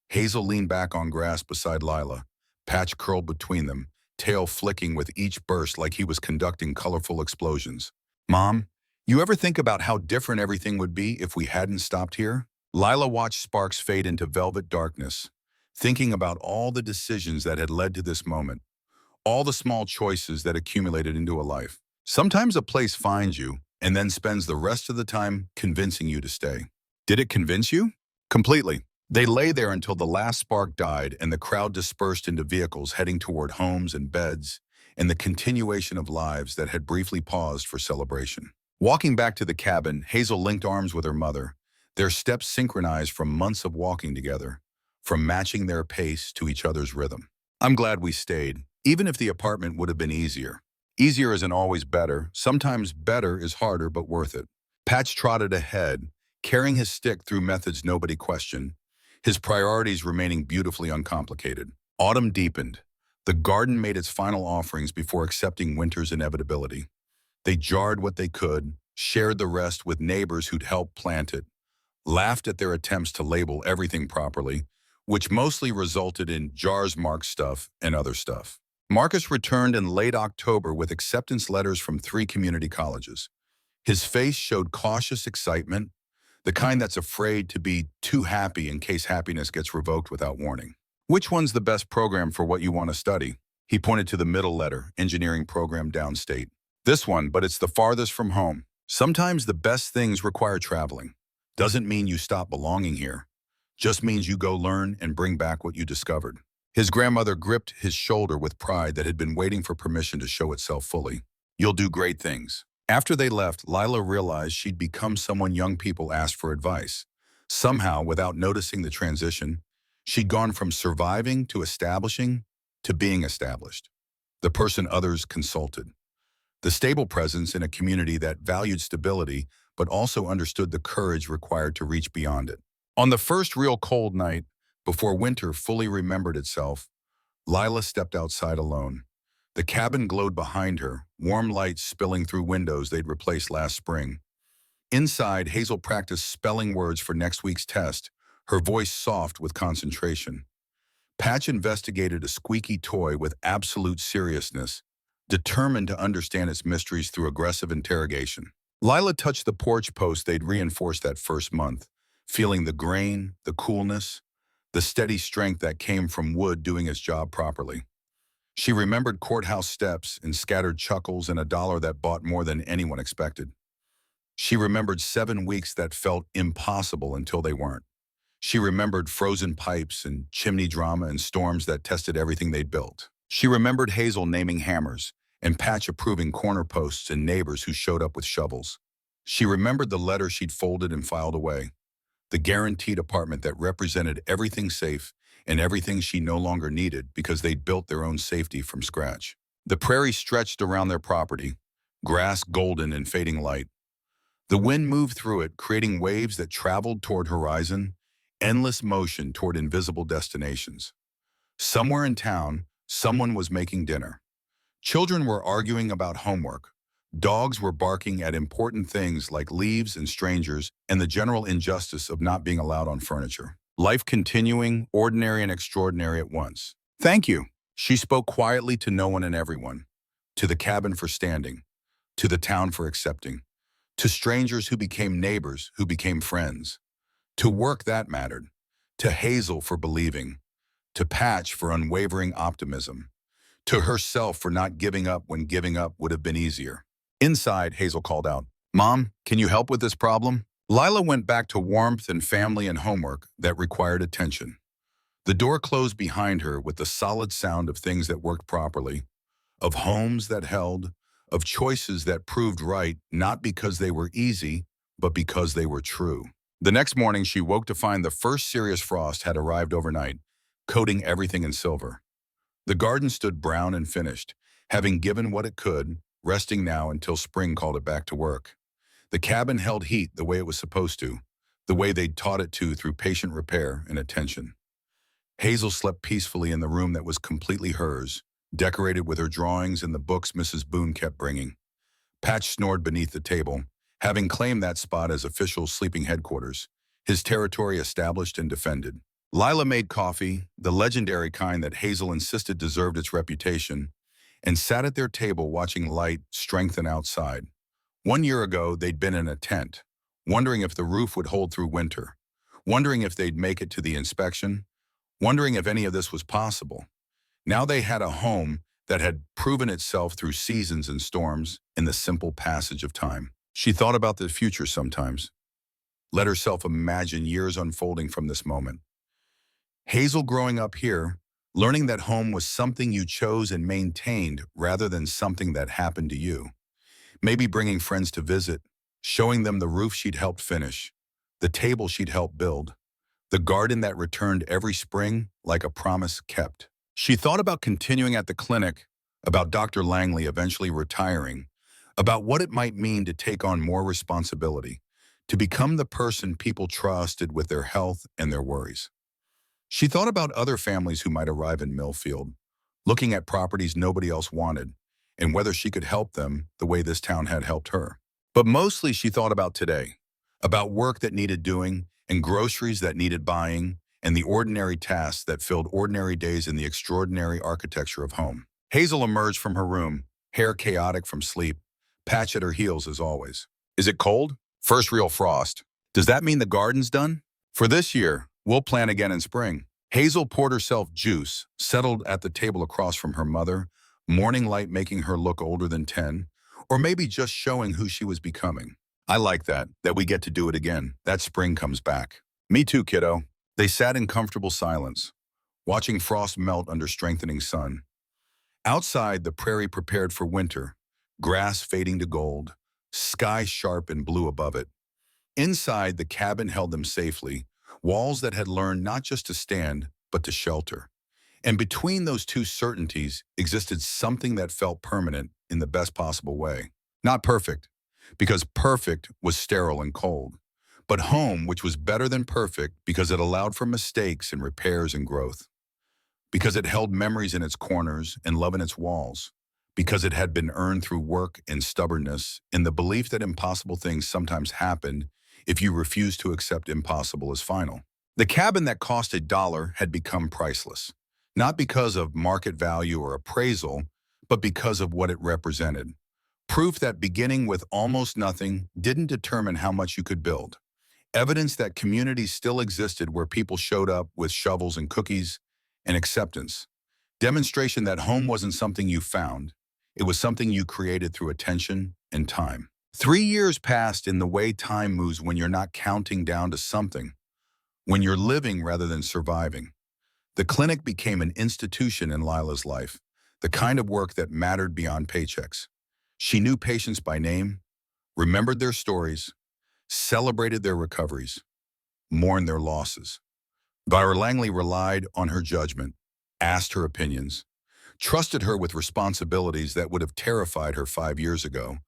Hazel leaned back on grass beside Lila, Patch curled between them, tail flicking with each burst like he was conducting colorful explosions. Mom, you ever think about how different everything would be if we hadn't stopped here? Lila watched sparks fade into velvet darkness, thinking about all the decisions that had led to this moment, all the small choices that accumulated into a life. Sometimes a place finds you and then spends the rest of the time convincing you to stay. Did it convince you? Completely. They lay there until the last spark died and the crowd dispersed into vehicles heading toward homes and beds and the continuation of lives that had briefly paused for celebration. Walking back to the cabin, Hazel linked arms with her mother, their steps synchronized from months of walking together, from matching their pace to each other's rhythm. I'm glad we stayed, even if the apartment would have been easier. Easier isn't always better. Sometimes better is harder but worth it. Patch trotted ahead, carrying his stick through methods nobody questioned, his priorities remaining beautifully uncomplicated. Autumn deepened. The garden made its final offerings before accepting winter's inevitability. They jarred what they could, shared the rest with neighbors who'd helped plant it, laughed at their attempts to label everything properly, which mostly resulted in jars marked stuff and other stuff. Marcus returned in late October with acceptance letters from 3 community colleges. His face showed cautious excitement, the kind that's afraid to be too happy in case happiness gets revoked without warning. Which one's the best program for what you want to study? He pointed to the middle letter, engineering program downstate. This one, but it's the farthest from home. Sometimes the best things require traveling. Doesn't mean you stop belonging here. Just means you go learn and bring back what you discovered. His grandmother gripped his shoulder with pride that had been waiting for permission to show itself fully. You'll do great things. After they left, Lila realized she'd become someone young people asked for advice. Somehow, without noticing the transition, she'd gone from surviving to establishing to being established. The person others consulted. The stable presence in a community that valued stability but also understood the courage required to reach beyond it. On the first real cold night, before winter fully remembered itself, Lila stepped outside alone. The cabin glowed behind her, warm lights spilling through windows they'd replaced last spring. Inside, Hazel practiced spelling words for next week's test, her voice soft with concentration. Patch investigated a squeaky toy with absolute seriousness, determined to understand its mysteries through aggressive interrogation. Lila touched the porch post they'd reinforced that first month, feeling the grain, the coolness, the steady strength that came from wood doing its job properly. She remembered courthouse steps and scattered chuckles and $1 that bought more than anyone expected. She remembered 7 weeks that felt impossible until they weren't. She remembered frozen pipes and chimney drama and storms that tested everything they'd built. She remembered Hazel naming hammers and Patch approving corner posts and neighbors who showed up with shovels. She remembered the letter she'd folded and filed away, the guaranteed apartment that represented everything safe and everything she no longer needed because they'd built their own safety from scratch. The prairie stretched around their property, grass golden in fading light. The wind moved through it, creating waves that traveled toward horizon, endless motion toward invisible destinations. Somewhere in town, someone was making dinner. Children were arguing about homework. Dogs were barking at important things like leaves and strangers and the general injustice of not being allowed on furniture. Life continuing, ordinary and extraordinary at once. Thank you. She spoke quietly to no one and everyone. To the cabin for standing. To the town for accepting. To strangers who became neighbors, who became friends. To work that mattered. To Hazel for believing. To Patch for unwavering optimism. To herself for not giving up when giving up would have been easier. Inside, Hazel called out, "Mom, can you help with this problem?" Lila went back to warmth and family and homework that required attention. The door closed behind her with the solid sound of things that worked properly, of homes that held, of choices that proved right not because they were easy, but because they were true. The next morning, she woke to find the first serious frost had arrived overnight, coating everything in silver. The garden stood brown and finished, having given what it could, resting now until spring called it back to work. The cabin held heat the way it was supposed to, the way they'd taught it to through patient repair and attention. Hazel slept peacefully in the room that was completely hers, decorated with her drawings and the books Mrs. Boone kept bringing. Patch snored beneath the table, having claimed that spot as official sleeping headquarters, his territory established and defended. Lila made coffee, the legendary kind that Hazel insisted deserved its reputation, and sat at their table watching light strengthen outside. 1 year ago, they'd been in a tent, wondering if the roof would hold through winter, wondering if they'd make it to the inspection, wondering if any of this was possible. Now they had a home that had proven itself through seasons and storms in the simple passage of time. She thought about the future sometimes, let herself imagine years unfolding from this moment. Hazel growing up here, learning that home was something you chose and maintained rather than something that happened to you. Maybe bringing friends to visit, showing them the roof she'd helped finish, the table she'd helped build, the garden that returned every spring like a promise kept. She thought about continuing at the clinic, about Dr. Langley eventually retiring, about what it might mean to take on more responsibility, to become the person people trusted with their health and their worries. She thought about other families who might arrive in Millfield, looking at properties nobody else wanted, and whether she could help them the way this town had helped her. But mostly she thought about today, about work that needed doing and groceries that needed buying and the ordinary tasks that filled ordinary days in the extraordinary architecture of home. Hazel emerged from her room, hair chaotic from sleep, Patch at her heels as always. Is it cold? First real frost. Does that mean the garden's done? For this year, we'll plan again in spring. Hazel poured herself juice, settled at the table across from her mother, morning light making her look older than 10, Or maybe just showing who she was becoming. I like that we get to do it again. That spring comes back. Me too, kiddo. They sat in comfortable silence, watching frost melt under strengthening sun. Outside, the prairie prepared for winter, grass fading to gold, sky sharp and blue above it. Inside, the cabin held them safely, walls that had learned not just to stand, but to shelter. And between those two certainties existed something that felt permanent in the best possible way. Not perfect, because perfect was sterile and cold, but home, which was better than perfect because it allowed for mistakes and repairs and growth, because it held memories in its corners and love in its walls, because it had been earned through work and stubbornness and the belief that impossible things sometimes happened if you refused to accept impossible as final. The cabin that cost $1 had become priceless, not because of market value or appraisal, but because of what it represented. Proof that beginning with almost nothing didn't determine how much you could build. Evidence that communities still existed where people showed up with shovels and cookies and acceptance. Demonstration that home wasn't something you found. It was something you created through attention and time. 3 years passed in the way time moves when you're not counting down to something, when you're living rather than surviving. The clinic became an institution in Lila's life, the kind of work that mattered beyond paychecks. She knew patients by name, remembered their stories, celebrated their recoveries, mourned their losses. Byra Langley relied on her judgment, asked her opinions, trusted her with responsibilities that would have terrified her 5 years ago,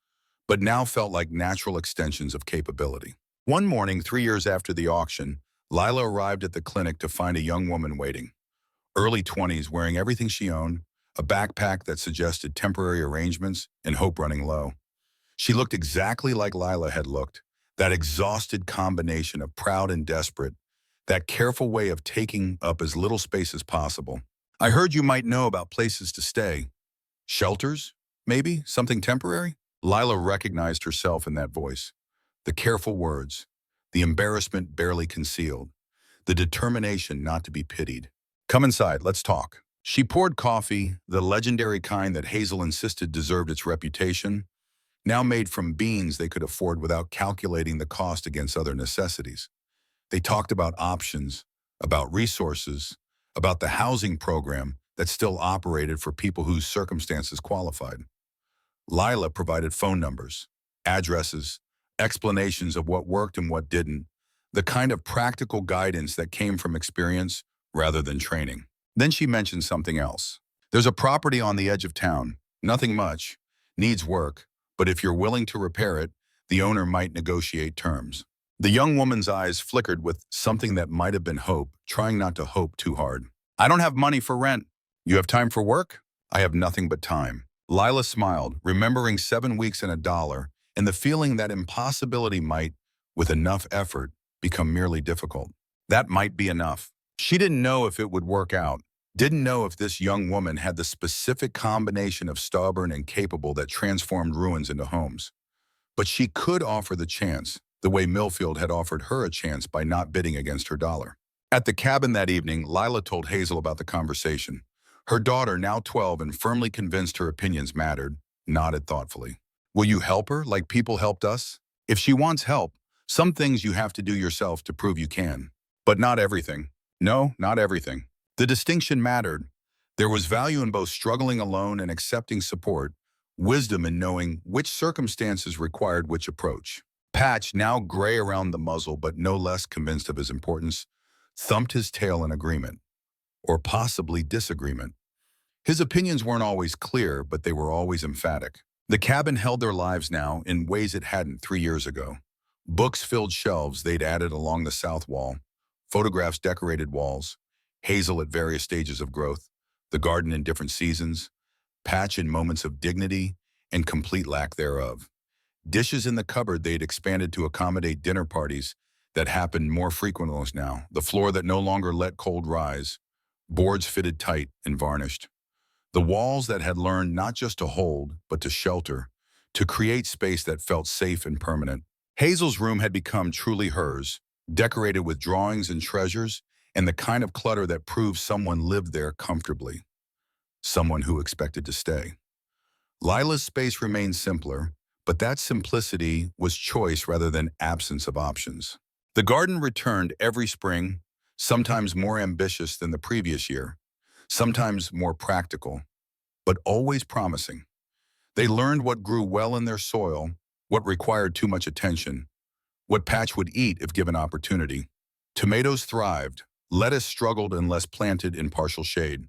but now felt like natural extensions of capability. One morning, 3 years after the auction, Lila arrived at the clinic to find a young woman waiting. Early 20s, wearing everything she owned, a backpack that suggested temporary arrangements and hope running low. She looked exactly like Lila had looked, that exhausted combination of proud and desperate, that careful way of taking up as little space as possible. I heard you might know about places to stay. Shelters, maybe? Something temporary? Lila recognized herself in that voice. The careful words, the embarrassment barely concealed, the determination not to be pitied. Come inside, let's talk. She poured coffee, the legendary kind that Hazel insisted deserved its reputation, now made from beans they could afford without calculating the cost against other necessities. They talked about options, about resources, about the housing program that still operated for people whose circumstances qualified. Lila provided phone numbers, addresses, explanations of what worked and what didn't, the kind of practical guidance that came from experience rather than training. Then she mentioned something else. There's a property on the edge of town, nothing much, needs work, but if you're willing to repair it, the owner might negotiate terms. The young woman's eyes flickered with something that might have been hope, trying not to hope too hard. I don't have money for rent. You have time for work? I have nothing but time. Lila smiled, remembering 7 weeks and $1, and the feeling that impossibility might, with enough effort, become merely difficult. That might be enough. She didn't know if it would work out, didn't know if this young woman had the specific combination of stubborn and capable that transformed ruins into homes. But she could offer the chance, the way Millfield had offered her a chance by not bidding against her dollar. At the cabin that evening, Lila told Hazel about the conversation. Her daughter, now 12 and firmly convinced her opinions mattered, nodded thoughtfully. Will you help her like people helped us? If she wants help, some things you have to do yourself to prove you can. But not everything. No, not everything. The distinction mattered. There was value in both struggling alone and accepting support, wisdom in knowing which circumstances required which approach. Patch, now gray around the muzzle but no less convinced of his importance, thumped his tail in agreement, or possibly disagreement. His opinions weren't always clear, but they were always emphatic. The cabin held their lives now in ways it hadn't 3 years ago. Books filled shelves they'd added along the south wall, photographs decorated walls, Hazel at various stages of growth, the garden in different seasons, Patch in moments of dignity and complete lack thereof. Dishes in the cupboard they'd expanded to accommodate dinner parties that happened more frequently now, the floor that no longer let cold rise, boards fitted tight and varnished. The walls that had learned not just to hold, but to shelter, to create space that felt safe and permanent. Hazel's room had become truly hers, decorated with drawings and treasures, and the kind of clutter that proved someone lived there comfortably, someone who expected to stay. Lila's space remained simpler, But that simplicity was choice rather than absence of options. The garden returned every spring, sometimes more ambitious than the previous year, sometimes more practical, but always promising. They learned what grew well in their soil, what required too much attention, what Patch would eat if given opportunity. Tomatoes thrived, lettuce struggled unless planted in partial shade.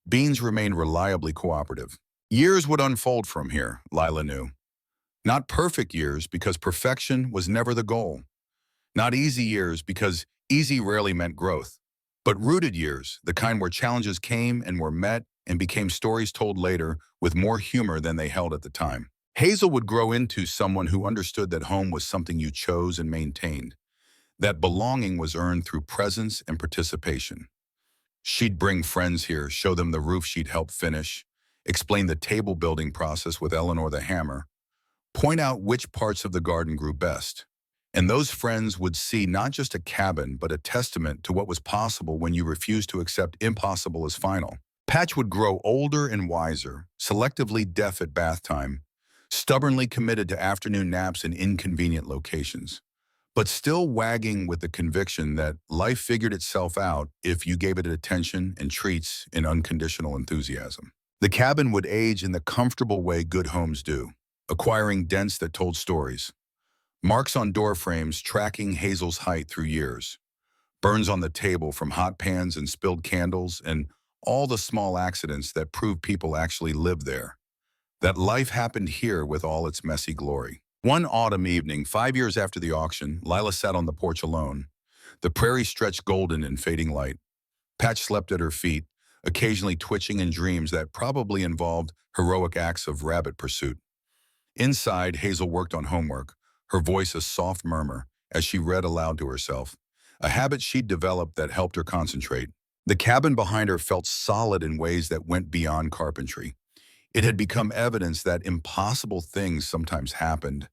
Beans remained reliably cooperative. Years would unfold from here, Lila knew. Not perfect years because perfection was never the goal. Not easy years because easy rarely meant growth. But rooted years, the kind where challenges came and were met and became stories told later with more humor than they held at the time. Hazel would grow into someone who understood that home was something you chose and maintained, that belonging was earned through presence and participation. She'd bring friends here, show them the roof she'd helped finish, explain the table building process with Eleanor the hammer, point out which parts of the garden grew best. And those friends would see not just a cabin, but a testament to what was possible when you refused to accept impossible as final. Patch would grow older and wiser, selectively deaf at bath time, stubbornly committed to afternoon naps in inconvenient locations, but still wagging with the conviction that life figured itself out if you gave it attention and treats and unconditional enthusiasm. The cabin would age in the comfortable way good homes do, acquiring dents that told stories. Marks on door frames tracking Hazel's height through years. Burns on the table from hot pans and spilled candles and all the small accidents that proved people actually lived there. That life happened here with all its messy glory. One autumn evening, 5 years after the auction, Lila sat on the porch alone. The prairie stretched golden in fading light. Patch slept at her feet, occasionally twitching in dreams that probably involved heroic acts of rabbit pursuit. Inside, Hazel worked on homework, her voice a soft murmur as she read aloud to herself, a habit she'd developed that helped her concentrate. The cabin behind her felt solid in ways that went beyond carpentry. It had become evidence that impossible things sometimes happened,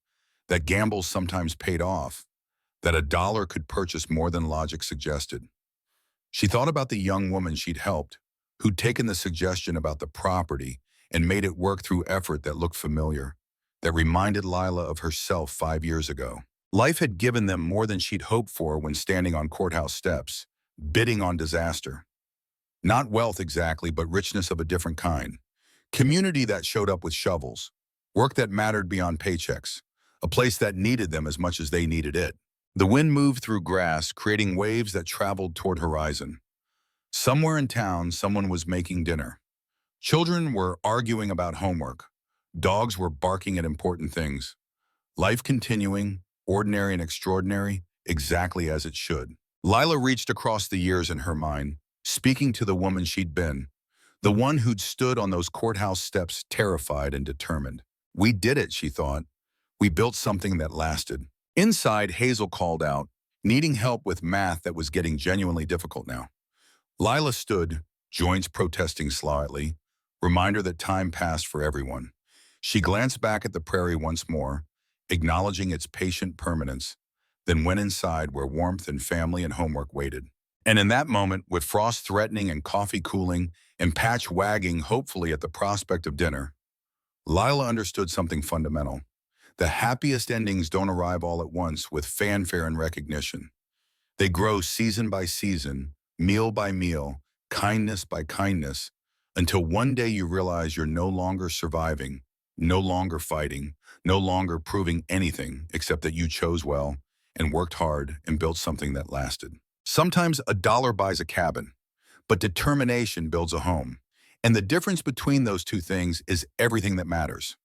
that gambles sometimes paid off, that a dollar could purchase more than logic suggested. She thought about the young woman she'd helped, who'd taken the suggestion about the property and made it work through effort that looked familiar, that reminded Lila of herself 5 years ago. Life had given them more than she'd hoped for when standing on courthouse steps, bidding on disaster. Not wealth exactly, but richness of a different kind. Community that showed up with shovels. Work that mattered beyond paychecks. A place that needed them as much as they needed it. The wind moved through grass, creating waves that traveled toward horizon. Somewhere in town, someone was making dinner. Children were arguing about homework. Dogs were barking at important things. Life continuing, ordinary and extraordinary, exactly as it should. Lila reached across the years in her mind, speaking to the woman she'd been, the one who'd stood on those courthouse steps terrified and determined. We did it, she thought. We built something that lasted. Inside, Hazel called out, needing help with math that was getting genuinely difficult now. Lila stood, joints protesting slightly, reminder that time passed for everyone. She glanced back at the prairie once more, acknowledging its patient permanence, then went inside where warmth and family and homework waited. And in that moment, with frost threatening and coffee cooling and Patch wagging hopefully at the prospect of dinner, Lila understood something fundamental. The happiest endings don't arrive all at once with fanfare and recognition. They grow season by season, meal by meal, kindness by kindness, until one day you realize you're no longer surviving, no longer fighting, no longer proving anything except that you chose well and worked hard and built something that lasted. Sometimes a dollar buys a cabin, but determination builds a home. And the difference between those two things is everything that matters.